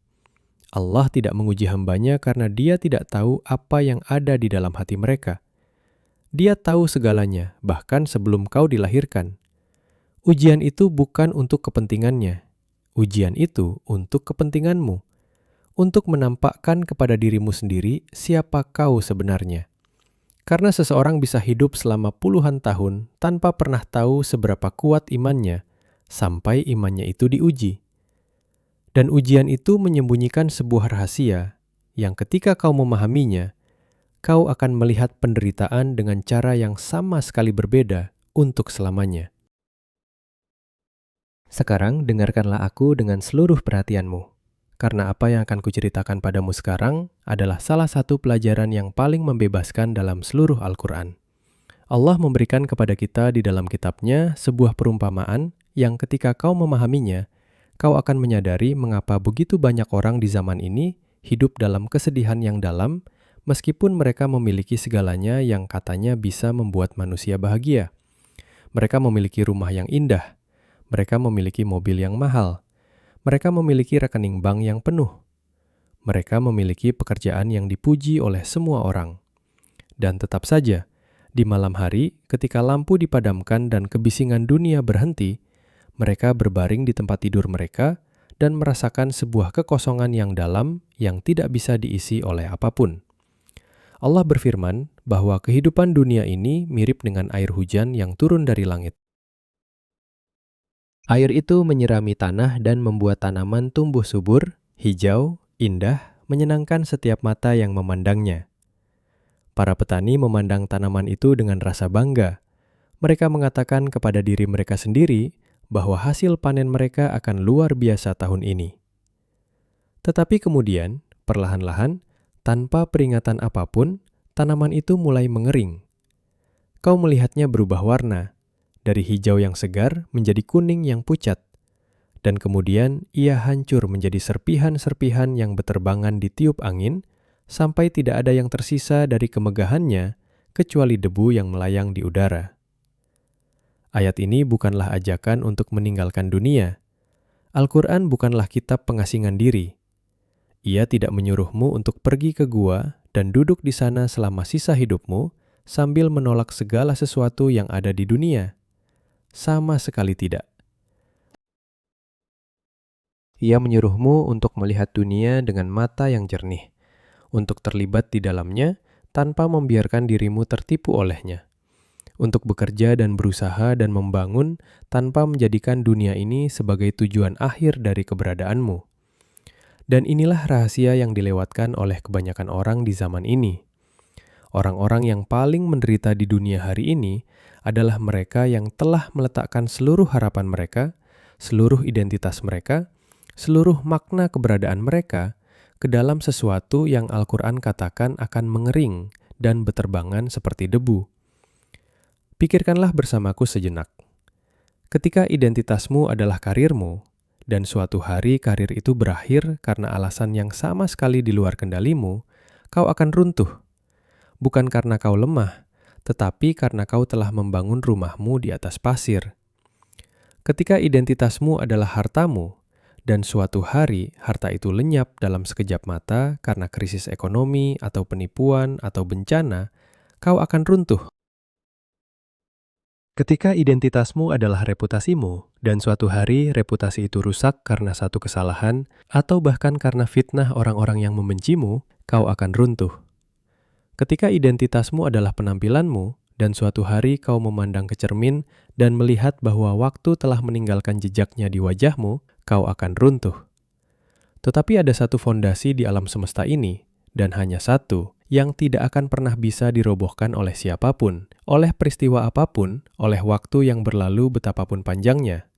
Allah tidak menguji hambanya karena dia tidak tahu apa yang ada di dalam hati mereka. Dia tahu segalanya, bahkan sebelum kau dilahirkan. Ujian itu bukan untuk kepentingannya. Ujian itu untuk kepentinganmu. Untuk menampakkan kepada dirimu sendiri siapa kau sebenarnya. Karena seseorang bisa hidup selama puluhan tahun tanpa pernah tahu seberapa kuat imannya, sampai imannya itu diuji. Dan ujian itu menyembunyikan sebuah rahasia, yang ketika kau memahaminya, kau akan melihat penderitaan dengan cara yang sama sekali berbeda untuk selamanya. Sekarang dengarkanlah aku dengan seluruh perhatianmu. Karena apa yang akan kuceritakan padamu sekarang adalah salah satu pelajaran yang paling membebaskan dalam seluruh Al-Quran. Allah memberikan kepada kita di dalam kitabnya sebuah perumpamaan yang ketika kau memahaminya, kau akan menyadari mengapa begitu banyak orang di zaman ini hidup dalam kesedihan yang dalam, meskipun mereka memiliki segalanya yang katanya bisa membuat manusia bahagia. Mereka memiliki rumah yang indah, mereka memiliki mobil yang mahal, mereka memiliki rekening bank yang penuh. Mereka memiliki pekerjaan yang dipuji oleh semua orang. Dan tetap saja, di malam hari ketika lampu dipadamkan dan kebisingan dunia berhenti, mereka berbaring di tempat tidur mereka dan merasakan sebuah kekosongan yang dalam yang tidak bisa diisi oleh apapun. Allah berfirman bahwa kehidupan dunia ini mirip dengan air hujan yang turun dari langit. Air itu menyirami tanah dan membuat tanaman tumbuh subur, hijau, indah, menyenangkan setiap mata yang memandangnya. Para petani memandang tanaman itu dengan rasa bangga. Mereka mengatakan kepada diri mereka sendiri bahwa hasil panen mereka akan luar biasa tahun ini. Tetapi kemudian, perlahan-lahan, tanpa peringatan apapun, tanaman itu mulai mengering. Kau melihatnya berubah warna, dari hijau yang segar menjadi kuning yang pucat, dan kemudian ia hancur menjadi serpihan-serpihan yang beterbangan ditiup angin, sampai tidak ada yang tersisa dari kemegahannya, kecuali debu yang melayang di udara. Ayat ini bukanlah ajakan untuk meninggalkan dunia. Al-Quran bukanlah kitab pengasingan diri. Ia tidak menyuruhmu untuk pergi ke gua dan duduk di sana selama sisa hidupmu, sambil menolak segala sesuatu yang ada di dunia. Sama sekali tidak. Ia menyuruhmu untuk melihat dunia dengan mata yang jernih, untuk terlibat di dalamnya tanpa membiarkan dirimu tertipu olehnya, untuk bekerja dan berusaha dan membangun tanpa menjadikan dunia ini sebagai tujuan akhir dari keberadaanmu. Dan inilah rahasia yang dilewatkan oleh kebanyakan orang di zaman ini. Orang-orang yang paling menderita di dunia hari ini adalah mereka yang telah meletakkan seluruh harapan mereka, seluruh identitas mereka, seluruh makna keberadaan mereka, ke dalam sesuatu yang Al-Quran katakan akan mengering dan beterbangan seperti debu. Pikirkanlah bersamaku sejenak. Ketika identitasmu adalah karirmu, dan suatu hari karir itu berakhir karena alasan yang sama sekali di luar kendalimu, kau akan runtuh. Bukan karena kau lemah, tetapi karena kau telah membangun rumahmu di atas pasir. Ketika identitasmu adalah hartamu, dan suatu hari harta itu lenyap dalam sekejap mata karena krisis ekonomi atau penipuan atau bencana, kau akan runtuh. Ketika identitasmu adalah reputasimu, dan suatu hari reputasi itu rusak karena satu kesalahan, atau bahkan karena fitnah orang-orang yang membencimu, kau akan runtuh. Ketika identitasmu adalah penampilanmu, dan suatu hari kau memandang ke cermin dan melihat bahwa waktu telah meninggalkan jejaknya di wajahmu, kau akan runtuh. Tetapi ada satu fondasi di alam semesta ini, dan hanya satu, yang tidak akan pernah bisa dirobohkan oleh siapapun, oleh peristiwa apapun, oleh waktu yang berlalu betapapun panjangnya.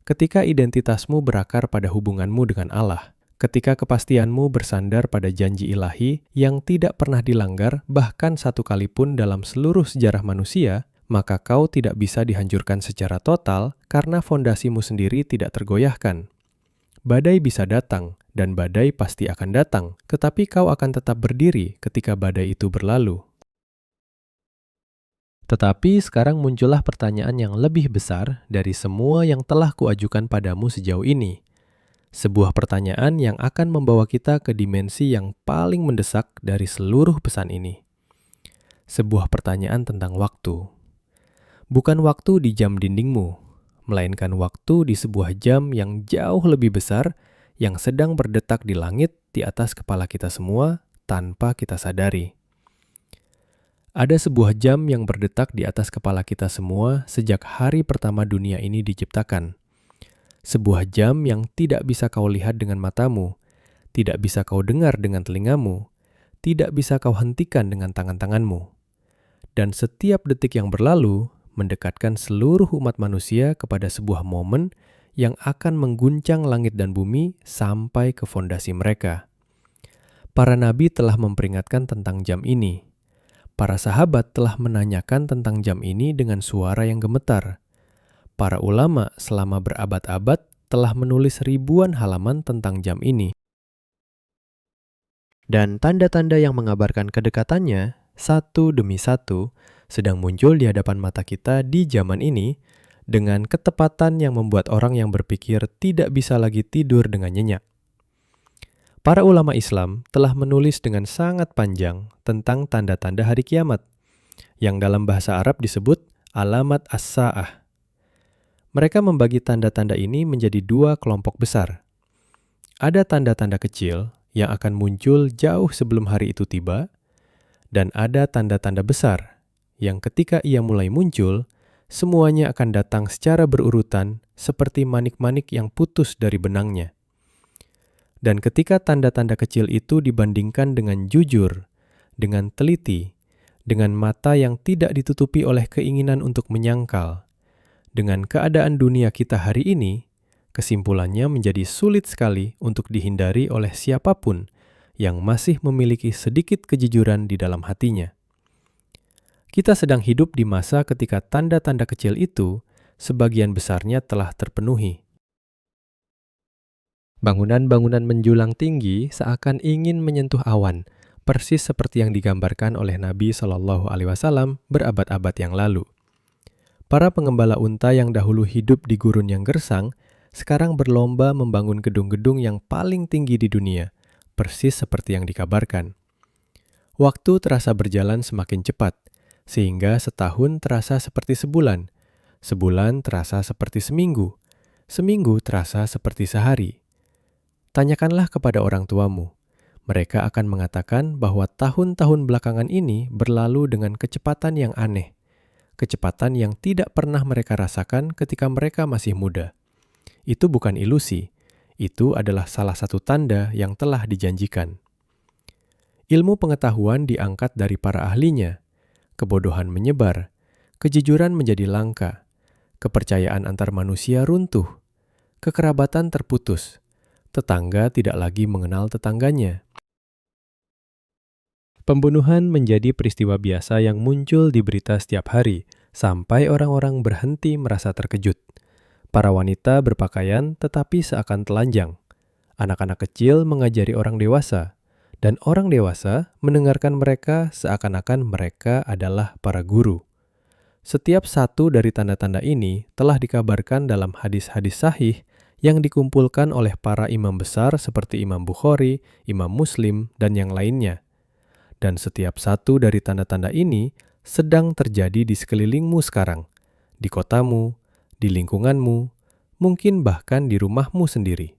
Ketika identitasmu berakar pada hubunganmu dengan Allah, ketika kepastianmu bersandar pada janji ilahi yang tidak pernah dilanggar bahkan satu kali pun dalam seluruh sejarah manusia, maka kau tidak bisa dihancurkan secara total karena fondasimu sendiri tidak tergoyahkan. Badai bisa datang, dan badai pasti akan datang, tetapi kau akan tetap berdiri ketika badai itu berlalu. Tetapi sekarang muncullah pertanyaan yang lebih besar dari semua yang telah kuajukan padamu sejauh ini. Sebuah pertanyaan yang akan membawa kita ke dimensi yang paling mendesak dari seluruh pesan ini. Sebuah pertanyaan tentang waktu. Bukan waktu di jam dindingmu, melainkan waktu di sebuah jam yang jauh lebih besar yang sedang berdetak di langit di atas kepala kita semua tanpa kita sadari. Ada sebuah jam yang berdetak di atas kepala kita semua sejak hari pertama dunia ini diciptakan. Sebuah jam yang tidak bisa kau lihat dengan matamu, tidak bisa kau dengar dengan telingamu, tidak bisa kau hentikan dengan tangan-tanganmu. Dan setiap detik yang berlalu mendekatkan seluruh umat manusia kepada sebuah momen yang akan mengguncang langit dan bumi sampai ke fondasi mereka. Para nabi telah memperingatkan tentang jam ini. Para sahabat telah menanyakan tentang jam ini dengan suara yang gemetar. Para ulama selama berabad-abad telah menulis ribuan halaman tentang jam ini. Dan tanda-tanda yang mengabarkan kedekatannya, satu demi satu, sedang muncul di hadapan mata kita di zaman ini, dengan ketepatan yang membuat orang yang berpikir tidak bisa lagi tidur dengan nyenyak. Para ulama Islam telah menulis dengan sangat panjang tentang tanda-tanda hari kiamat, yang dalam bahasa Arab disebut alamat as-sa'ah. Mereka membagi tanda-tanda ini menjadi dua kelompok besar. Ada tanda-tanda kecil yang akan muncul jauh sebelum hari itu tiba, dan ada tanda-tanda besar yang ketika ia mulai muncul, semuanya akan datang secara berurutan seperti manik-manik yang putus dari benangnya. Dan ketika tanda-tanda kecil itu dibandingkan dengan jujur, dengan teliti, dengan mata yang tidak ditutupi oleh keinginan untuk menyangkal, dengan keadaan dunia kita hari ini, kesimpulannya menjadi sulit sekali untuk dihindari oleh siapapun yang masih memiliki sedikit kejujuran di dalam hatinya. Kita sedang hidup di masa ketika tanda-tanda kecil itu sebagian besarnya telah terpenuhi. Bangunan-bangunan menjulang tinggi seakan ingin menyentuh awan, persis seperti yang digambarkan oleh Nabi Shallallahu Alaihi Wasallam berabad-abad yang lalu. Para pengembala unta yang dahulu hidup di gurun yang gersang, sekarang berlomba membangun gedung-gedung yang paling tinggi di dunia, persis seperti yang dikabarkan. Waktu terasa berjalan semakin cepat, sehingga setahun terasa seperti sebulan, sebulan terasa seperti seminggu, seminggu terasa seperti sehari. Tanyakanlah kepada orang tuamu. Mereka akan mengatakan bahwa tahun-tahun belakangan ini berlalu dengan kecepatan yang aneh. Kecepatan yang tidak pernah mereka rasakan ketika mereka masih muda. Itu bukan ilusi. Itu adalah salah satu tanda yang telah dijanjikan. Ilmu pengetahuan diangkat dari para ahlinya. Kebodohan menyebar. Kejujuran menjadi langka. Kepercayaan antar manusia runtuh. kekerabatan terputus. Tetangga tidak lagi mengenal tetangganya. Pembunuhan menjadi peristiwa biasa yang muncul di berita setiap hari, sampai orang-orang berhenti merasa terkejut. Para wanita berpakaian tetapi seakan telanjang. Anak-anak kecil mengajari orang dewasa, dan orang dewasa mendengarkan mereka seakan-akan mereka adalah para guru. Setiap satu dari tanda-tanda ini telah dikabarkan dalam hadis-hadis sahih yang dikumpulkan oleh para imam besar seperti Imam Bukhari, Imam Muslim, dan yang lainnya. Dan setiap satu dari tanda-tanda ini sedang terjadi di sekelilingmu sekarang, di kotamu, di lingkunganmu, mungkin bahkan di rumahmu sendiri.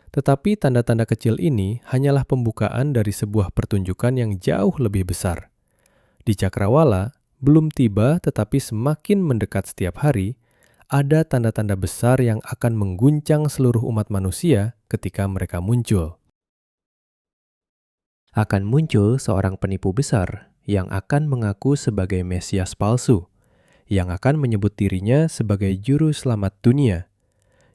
Tetapi tanda-tanda kecil ini hanyalah pembukaan dari sebuah pertunjukan yang jauh lebih besar. Di Cakrawala, belum tiba tetapi semakin mendekat setiap hari, ada tanda-tanda besar yang akan mengguncang seluruh umat manusia ketika mereka muncul. Akan muncul seorang penipu besar yang akan mengaku sebagai Mesias palsu, yang akan menyebut dirinya sebagai juru selamat dunia,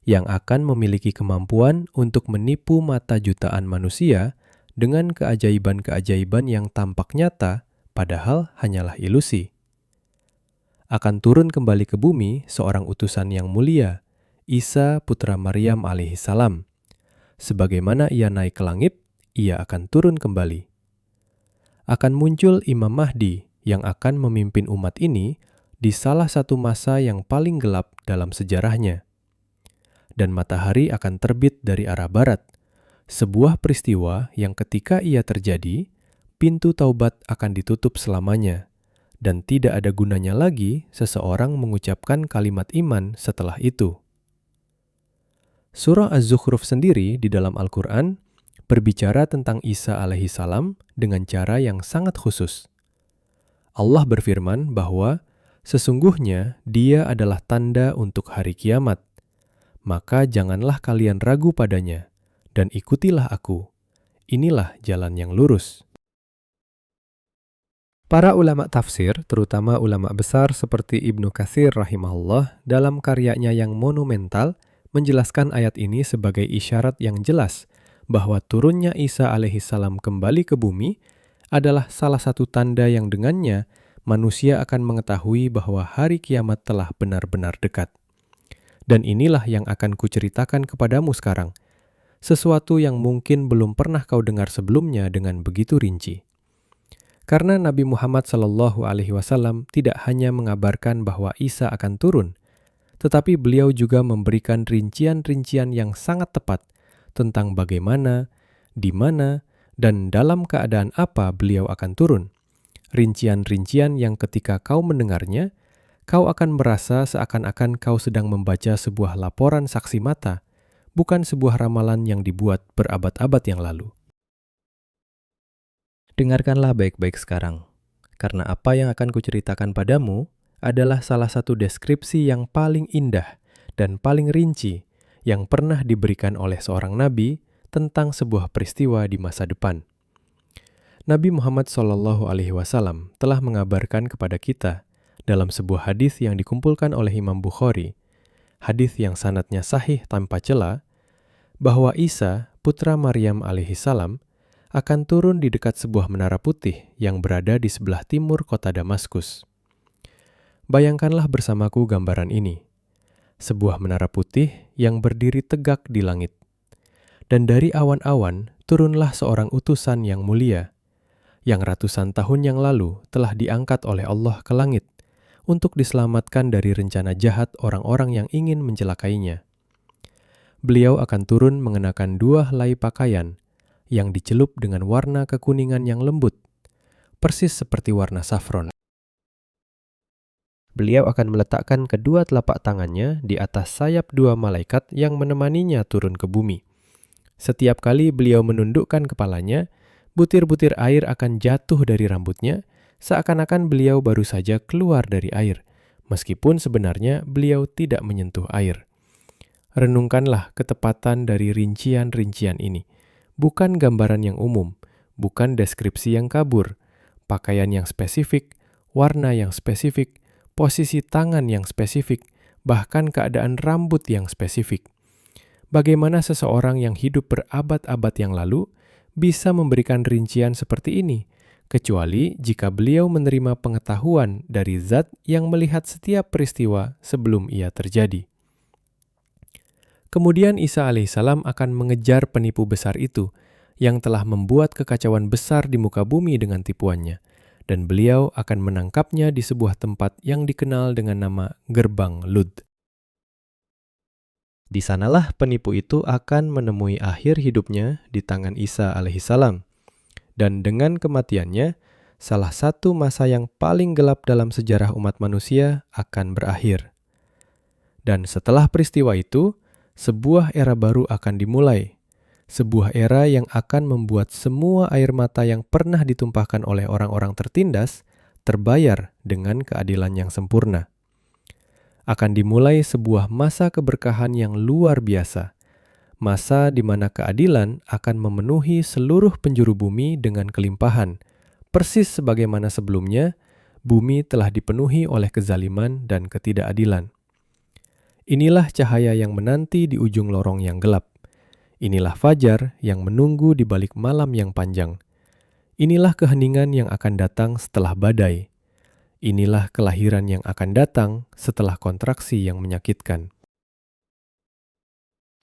yang akan memiliki kemampuan untuk menipu mata jutaan manusia dengan keajaiban-keajaiban yang tampak nyata, padahal hanyalah ilusi. Akan turun kembali ke bumi seorang utusan yang mulia, Isa putra Maryam alaihissalam. Sebagaimana ia naik ke langit, ia akan turun kembali. Akan muncul Imam Mahdi yang akan memimpin umat ini di salah satu masa yang paling gelap dalam sejarahnya. Dan matahari akan terbit dari arah barat, sebuah peristiwa yang ketika ia terjadi, pintu taubat akan ditutup selamanya, dan tidak ada gunanya lagi seseorang mengucapkan kalimat iman setelah itu. Surah Az-Zukhruf sendiri di dalam Al-Quran berbicara tentang Isa alaihissalam dengan cara yang sangat khusus. Allah berfirman bahwa sesungguhnya dia adalah tanda untuk hari kiamat. Maka janganlah kalian ragu padanya, dan ikutilah aku. Inilah jalan yang lurus. Para ulama tafsir, terutama ulama besar seperti Ibnu Katsir rahimahullah, dalam karyanya yang monumental, menjelaskan ayat ini sebagai isyarat yang jelas bahwa turunnya Isa alaihissalam kembali ke bumi adalah salah satu tanda yang dengannya manusia akan mengetahui bahwa hari kiamat telah benar-benar dekat. Dan inilah yang akan kuceritakan kepadamu sekarang, sesuatu yang mungkin belum pernah kau dengar sebelumnya dengan begitu rinci. Karena Nabi Muhammad SAW tidak hanya mengabarkan bahwa Isa akan turun, tetapi beliau juga memberikan rincian-rincian yang sangat tepat tentang bagaimana, di mana, dan dalam keadaan apa beliau akan turun. Rincian-rincian yang ketika kau mendengarnya, kau akan merasa seakan-akan kau sedang membaca sebuah laporan saksi mata, bukan sebuah ramalan yang dibuat berabad-abad yang lalu. Dengarkanlah baik-baik sekarang, karena apa yang akan kuceritakan padamu adalah salah satu deskripsi yang paling indah dan paling rinci yang pernah diberikan oleh seorang nabi tentang sebuah peristiwa di masa depan. Nabi Muhammad SAW telah mengabarkan kepada kita dalam sebuah hadis yang dikumpulkan oleh Imam Bukhari, hadis yang sanadnya sahih tanpa cela, bahwa Isa putra Maryam alaihissalam akan turun di dekat sebuah menara putih yang berada di sebelah timur kota Damaskus. Bayangkanlah bersamaku gambaran ini. Sebuah menara putih yang berdiri tegak di langit. Dan dari awan-awan turunlah seorang utusan yang mulia, yang ratusan tahun yang lalu telah diangkat oleh Allah ke langit untuk diselamatkan dari rencana jahat orang-orang yang ingin mencelakainya. Beliau akan turun mengenakan 2 helai pakaian yang dicelup dengan warna kekuningan yang lembut, persis seperti warna safron. Beliau akan meletakkan kedua telapak tangannya di atas sayap 2 malaikat yang menemaninya turun ke bumi. Setiap kali beliau menundukkan kepalanya, butir-butir air akan jatuh dari rambutnya, seakan-akan beliau baru saja keluar dari air, meskipun sebenarnya beliau tidak menyentuh air. Renungkanlah ketepatan dari rincian-rincian ini. Bukan gambaran yang umum, bukan deskripsi yang kabur, pakaian yang spesifik, warna yang spesifik, posisi tangan yang spesifik, bahkan keadaan rambut yang spesifik. Bagaimana seseorang yang hidup berabad-abad yang lalu bisa memberikan rincian seperti ini, kecuali jika beliau menerima pengetahuan dari Zat yang melihat setiap peristiwa sebelum ia terjadi. Kemudian Isa alaihissalam akan mengejar penipu besar itu, yang telah membuat kekacauan besar di muka bumi dengan tipuannya, dan beliau akan menangkapnya di sebuah tempat yang dikenal dengan nama Gerbang Lud. Di sanalah penipu itu akan menemui akhir hidupnya di tangan Isa alaihissalam. Dan dengan kematiannya, salah satu masa yang paling gelap dalam sejarah umat manusia akan berakhir. Dan setelah peristiwa itu, sebuah era baru akan dimulai. Sebuah era yang akan membuat semua air mata yang pernah ditumpahkan oleh orang-orang tertindas terbayar dengan keadilan yang sempurna. Akan dimulai sebuah masa keberkahan yang luar biasa. Masa di mana keadilan akan memenuhi seluruh penjuru bumi dengan kelimpahan, persis sebagaimana sebelumnya bumi telah dipenuhi oleh kezaliman dan ketidakadilan. Inilah cahaya yang menanti di ujung lorong yang gelap. Inilah fajar yang menunggu di balik malam yang panjang. Inilah keheningan yang akan datang setelah badai. Inilah kelahiran yang akan datang setelah kontraksi yang menyakitkan.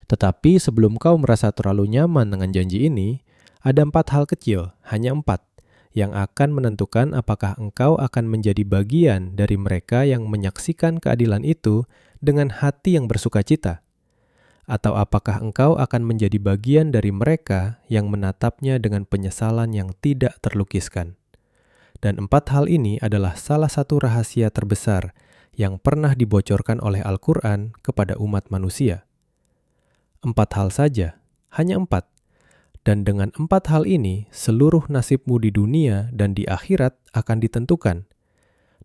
Tetapi sebelum kau merasa terlalu nyaman dengan janji ini, ada 4 hal kecil, hanya 4, yang akan menentukan apakah engkau akan menjadi bagian dari mereka yang menyaksikan keadilan itu dengan hati yang bersukacita, atau apakah engkau akan menjadi bagian dari mereka yang menatapnya dengan penyesalan yang tidak terlukiskan. Dan 4 hal ini adalah salah satu rahasia terbesar yang pernah dibocorkan oleh Al-Quran kepada umat manusia. 4 hal saja, hanya 4. Dan dengan 4 hal ini, seluruh nasibmu di dunia dan di akhirat akan ditentukan.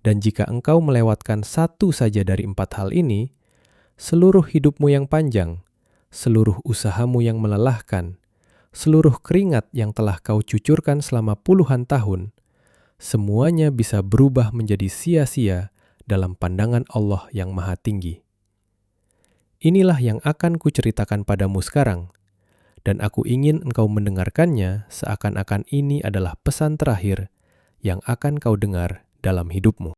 Dan jika engkau melewatkan satu saja dari 4 hal ini, seluruh hidupmu yang panjang, seluruh usahamu yang melelahkan, seluruh keringat yang telah kau cucurkan selama puluhan tahun, semuanya bisa berubah menjadi sia-sia dalam pandangan Allah yang Maha Tinggi. Inilah yang akan kuceritakan padamu sekarang, dan aku ingin engkau mendengarkannya seakan-akan ini adalah pesan terakhir yang akan kau dengar dalam hidupmu.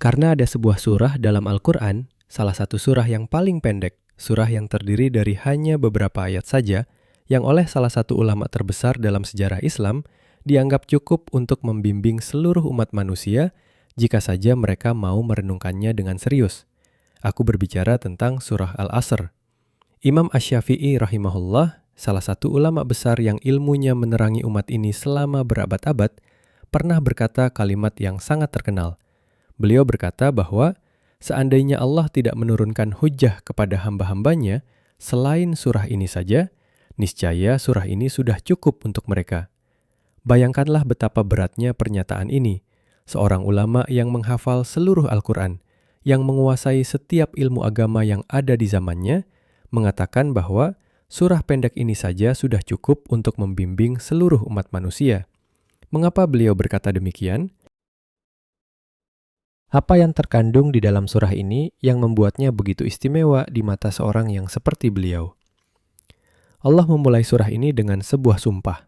Karena ada sebuah surah dalam Al-Quran, salah satu surah yang paling pendek, surah yang terdiri dari hanya beberapa ayat saja, yang oleh salah satu ulama terbesar dalam sejarah Islam, dianggap cukup untuk membimbing seluruh umat manusia jika saja mereka mau merenungkannya dengan serius. Aku berbicara tentang surah Al-Asr. Imam Asy-Syafi'i rahimahullah, salah satu ulama besar yang ilmunya menerangi umat ini selama berabad-abad, pernah berkata kalimat yang sangat terkenal. Beliau berkata bahwa seandainya Allah tidak menurunkan hujjah kepada hamba-hambanya selain surah ini saja, niscaya surah ini sudah cukup untuk mereka. Bayangkanlah betapa beratnya pernyataan ini. Seorang ulama yang menghafal seluruh Al-Quran, yang menguasai setiap ilmu agama yang ada di zamannya, mengatakan bahwa surah pendek ini saja sudah cukup untuk membimbing seluruh umat manusia. Mengapa beliau berkata demikian? Apa yang terkandung di dalam surah ini yang membuatnya begitu istimewa di mata seorang yang seperti beliau? Allah memulai surah ini dengan sebuah sumpah.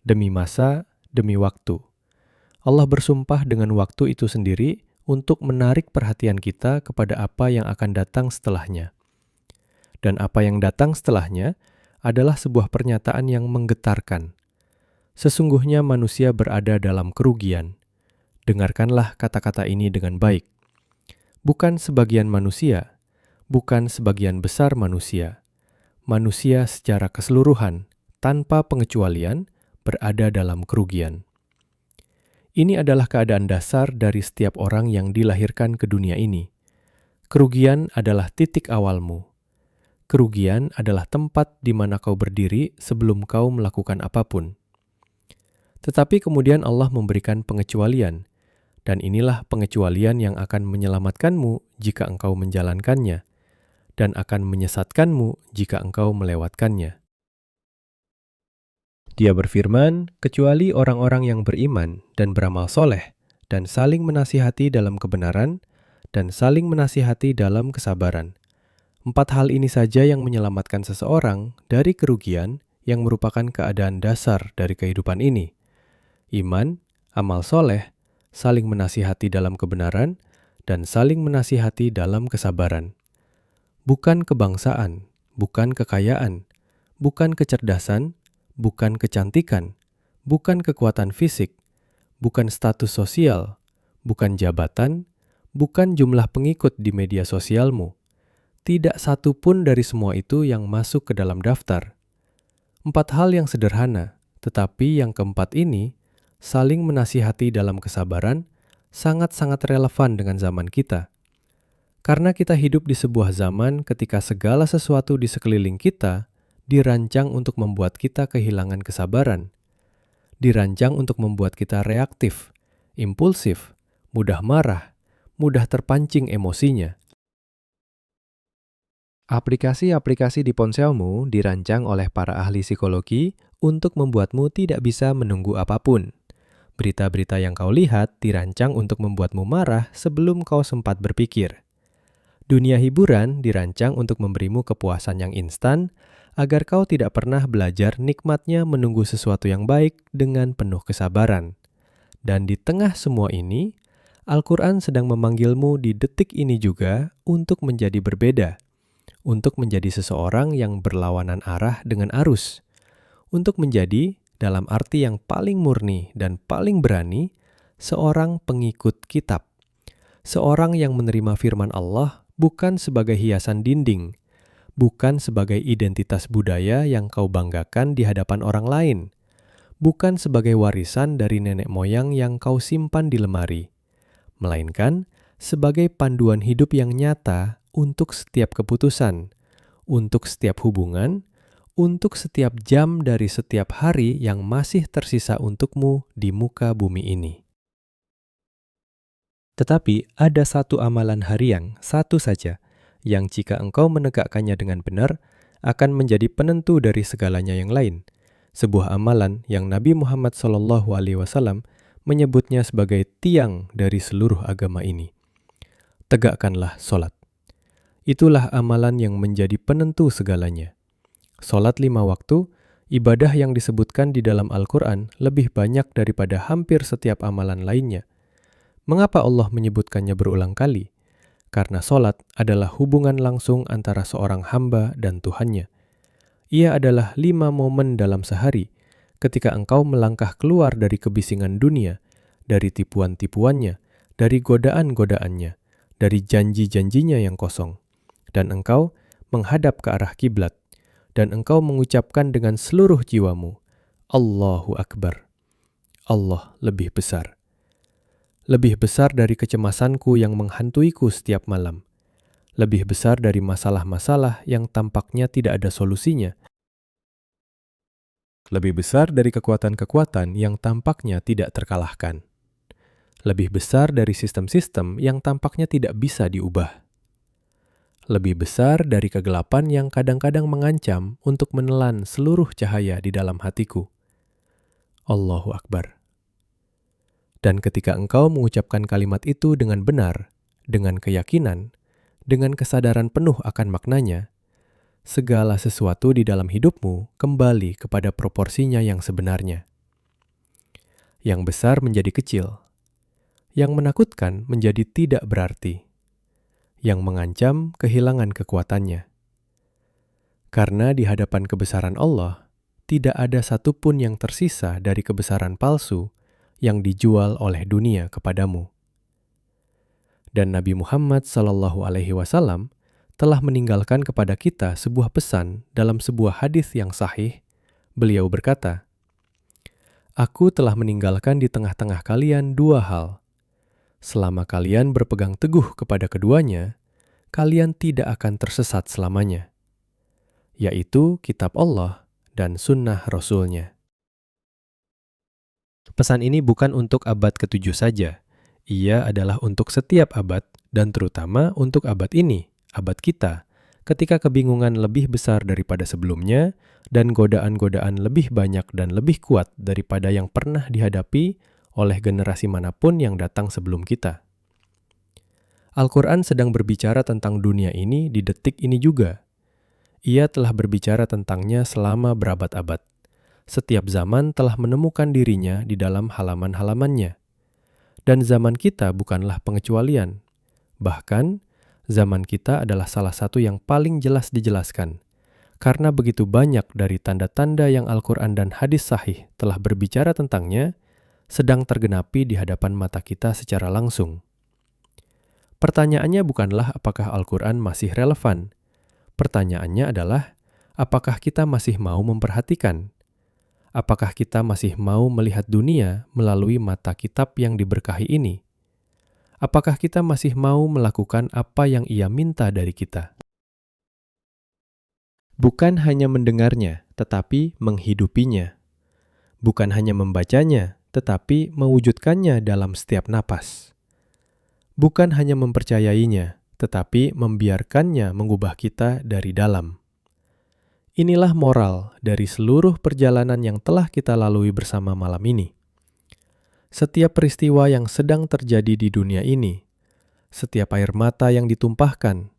Demi masa, demi waktu. Allah bersumpah dengan waktu itu sendiri untuk menarik perhatian kita kepada apa yang akan datang setelahnya. Dan apa yang datang setelahnya adalah sebuah pernyataan yang menggetarkan. Sesungguhnya manusia berada dalam kerugian. Dengarkanlah kata-kata ini dengan baik. Bukan sebagian manusia, bukan sebagian besar manusia. Manusia secara keseluruhan, tanpa pengecualian, berada dalam kerugian. Ini adalah keadaan dasar dari setiap orang yang dilahirkan ke dunia ini. Kerugian adalah titik awalmu. Kerugian adalah tempat di mana kau berdiri sebelum kau melakukan apapun. Tetapi kemudian Allah memberikan pengecualian, dan inilah pengecualian yang akan menyelamatkanmu jika engkau menjalankannya, dan akan menyesatkanmu jika engkau melewatkannya. Dia berfirman, kecuali orang-orang yang beriman dan beramal soleh, dan saling menasihati dalam kebenaran, dan saling menasihati dalam kesabaran. 4 hal ini saja yang menyelamatkan seseorang dari kerugian yang merupakan keadaan dasar dari kehidupan ini. Iman, amal soleh, saling menasihati dalam kebenaran, dan saling menasihati dalam kesabaran. Bukan kebangsaan, bukan kekayaan, bukan kecerdasan, bukan kecantikan, bukan kekuatan fisik, bukan status sosial, bukan jabatan, bukan jumlah pengikut di media sosialmu. Tidak satu pun dari semua itu yang masuk ke dalam daftar. 4 hal yang sederhana, tetapi yang keempat ini, saling menasihati dalam kesabaran, sangat-sangat relevan dengan zaman kita. Karena kita hidup di sebuah zaman ketika segala sesuatu di sekeliling kita dirancang untuk membuat kita kehilangan kesabaran. Dirancang untuk membuat kita reaktif, impulsif, mudah marah, mudah terpancing emosinya. Aplikasi-aplikasi di ponselmu dirancang oleh para ahli psikologi untuk membuatmu tidak bisa menunggu apapun. Berita-berita yang kau lihat dirancang untuk membuatmu marah sebelum kau sempat berpikir. Dunia hiburan dirancang untuk memberimu kepuasan yang instan agar kau tidak pernah belajar nikmatnya menunggu sesuatu yang baik dengan penuh kesabaran. Dan di tengah semua ini, Al-Quran sedang memanggilmu di detik ini juga untuk menjadi berbeda. Untuk menjadi seseorang yang berlawanan arah dengan arus, untuk menjadi, dalam arti yang paling murni dan paling berani, seorang pengikut kitab. Seorang yang menerima firman Allah bukan sebagai hiasan dinding, bukan sebagai identitas budaya yang kau banggakan di hadapan orang lain, bukan sebagai warisan dari nenek moyang yang kau simpan di lemari, melainkan sebagai panduan hidup yang nyata untuk setiap keputusan, untuk setiap hubungan, untuk setiap jam dari setiap hari yang masih tersisa untukmu di muka bumi ini. Tetapi ada satu amalan harian, satu saja, yang jika engkau menegakkannya dengan benar, akan menjadi penentu dari segalanya yang lain. Sebuah amalan yang Nabi Muhammad SAW menyebutnya sebagai tiang dari seluruh agama ini. Tegakkanlah sholat. Itulah amalan yang menjadi penentu segalanya. Sholat 5 waktu, ibadah yang disebutkan di dalam Al-Quran lebih banyak daripada hampir setiap amalan lainnya. Mengapa Allah menyebutkannya berulang kali? Karena sholat adalah hubungan langsung antara seorang hamba dan Tuhannya. Ia adalah 5 momen dalam sehari, ketika engkau melangkah keluar dari kebisingan dunia, dari tipuan-tipuannya, dari godaan-godaannya, dari janji-janjinya yang kosong. Dan engkau menghadap ke arah kiblat, dan engkau mengucapkan dengan seluruh jiwamu, Allahu Akbar. Allah lebih besar. Lebih besar dari kecemasanku yang menghantuiku setiap malam. Lebih besar dari masalah-masalah yang tampaknya tidak ada solusinya. Lebih besar dari kekuatan-kekuatan yang tampaknya tidak terkalahkan. Lebih besar dari sistem-sistem yang tampaknya tidak bisa diubah. Lebih besar dari kegelapan yang kadang-kadang mengancam untuk menelan seluruh cahaya di dalam hatiku. Allahu Akbar. Dan ketika engkau mengucapkan kalimat itu dengan benar, dengan keyakinan, dengan kesadaran penuh akan maknanya, segala sesuatu di dalam hidupmu kembali kepada proporsinya yang sebenarnya. Yang besar menjadi kecil, yang menakutkan menjadi tidak berarti, yang mengancam kehilangan kekuatannya. Karena di hadapan kebesaran Allah, tidak ada satupun yang tersisa dari kebesaran palsu yang dijual oleh dunia kepadamu. Dan Nabi Muhammad SAW telah meninggalkan kepada kita sebuah pesan dalam sebuah hadis yang sahih. Beliau berkata, "Aku telah meninggalkan di tengah-tengah kalian 2 hal. Selama kalian berpegang teguh kepada keduanya, kalian tidak akan tersesat selamanya, yaitu kitab Allah dan sunnah Rasul-Nya." Pesan ini bukan untuk abad ke-7 saja. Ia adalah untuk setiap abad dan terutama untuk abad ini, abad kita, ketika kebingungan lebih besar daripada sebelumnya dan godaan-godaan lebih banyak dan lebih kuat daripada yang pernah dihadapi oleh generasi manapun yang datang sebelum kita. Al-Quran sedang berbicara tentang dunia ini di detik ini juga. Ia telah berbicara tentangnya selama berabad-abad. Setiap zaman telah menemukan dirinya di dalam halaman-halamannya. Dan zaman kita bukanlah pengecualian. Bahkan, zaman kita adalah salah satu yang paling jelas dijelaskan. Karena begitu banyak dari tanda-tanda yang Al-Quran dan hadis sahih telah berbicara tentangnya, sedang tergenapi di hadapan mata kita secara langsung. Pertanyaannya bukanlah apakah Al-Quran masih relevan. Pertanyaannya adalah, apakah kita masih mau memperhatikan? Apakah kita masih mau melihat dunia melalui mata kitab yang diberkahi ini? Apakah kita masih mau melakukan apa yang Ia minta dari kita? Bukan hanya mendengarnya, tetapi menghidupinya. Bukan hanya membacanya, tetapi mewujudkannya dalam setiap napas. Bukan hanya mempercayainya, tetapi membiarkannya mengubah kita dari dalam. Inilah moral dari seluruh perjalanan yang telah kita lalui bersama malam ini. Setiap peristiwa yang sedang terjadi di dunia ini, setiap air mata yang ditumpahkan,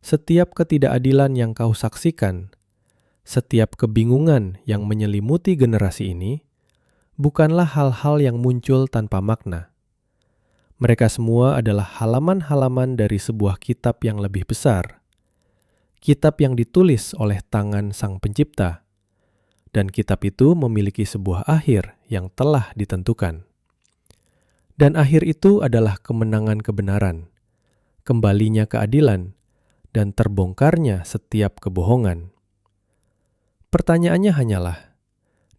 setiap ketidakadilan yang kau saksikan, setiap kebingungan yang menyelimuti generasi ini, bukanlah hal-hal yang muncul tanpa makna. Mereka semua adalah halaman-halaman dari sebuah kitab yang lebih besar. Kitab yang ditulis oleh tangan Sang Pencipta. Dan kitab itu memiliki sebuah akhir yang telah ditentukan. Dan akhir itu adalah kemenangan kebenaran, kembalinya keadilan, dan terbongkarnya setiap kebohongan. Pertanyaannya hanyalah,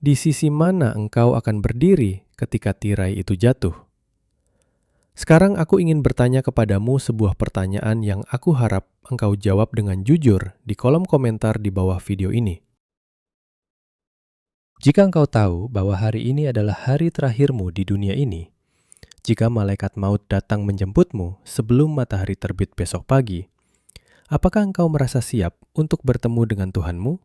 di sisi mana engkau akan berdiri ketika tirai itu jatuh? Sekarang aku ingin bertanya kepadamu sebuah pertanyaan yang aku harap engkau jawab dengan jujur di kolom komentar di bawah video ini. Jika engkau tahu bahwa hari ini adalah hari terakhirmu di dunia ini, jika malaikat maut datang menjemputmu sebelum matahari terbit besok pagi, apakah engkau merasa siap untuk bertemu dengan Tuhanmu?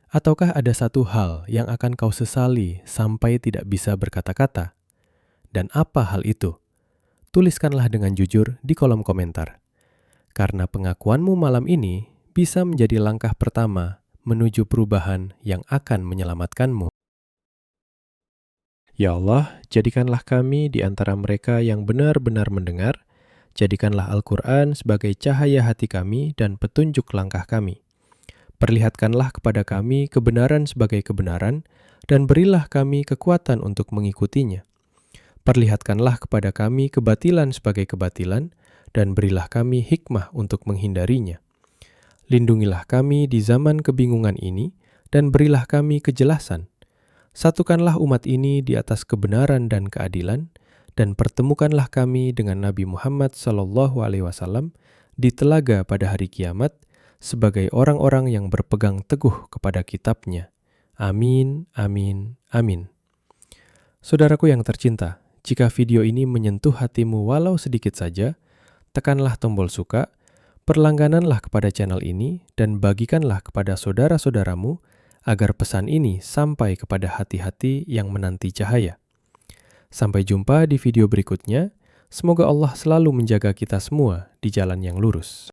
Ataukah ada satu hal yang akan kau sesali sampai tidak bisa berkata-kata? Dan apa hal itu? Tuliskanlah dengan jujur di kolom komentar. Karena pengakuanmu malam ini bisa menjadi langkah pertama menuju perubahan yang akan menyelamatkanmu. Ya Allah, jadikanlah kami di antara mereka yang benar-benar mendengar. Jadikanlah Al-Quran sebagai cahaya hati kami dan petunjuk langkah kami. Perlihatkanlah kepada kami kebenaran sebagai kebenaran dan berilah kami kekuatan untuk mengikutinya. Perlihatkanlah kepada kami kebatilan sebagai kebatilan, dan berilah kami hikmah untuk menghindarinya. Lindungilah kami di zaman kebingungan ini, dan berilah kami kejelasan. Satukanlah umat ini di atas kebenaran dan keadilan, dan pertemukanlah kami dengan Nabi Muhammad SAW di telaga pada hari kiamat, sebagai orang-orang yang berpegang teguh kepada kitabnya. Amin, amin, amin. Saudaraku yang tercinta, jika video ini menyentuh hatimu walau sedikit saja, tekanlah tombol suka, berlanggananlah kepada channel ini, dan bagikanlah kepada saudara-saudaramu agar pesan ini sampai kepada hati-hati yang menanti cahaya. Sampai jumpa di video berikutnya. Semoga Allah selalu menjaga kita semua di jalan yang lurus.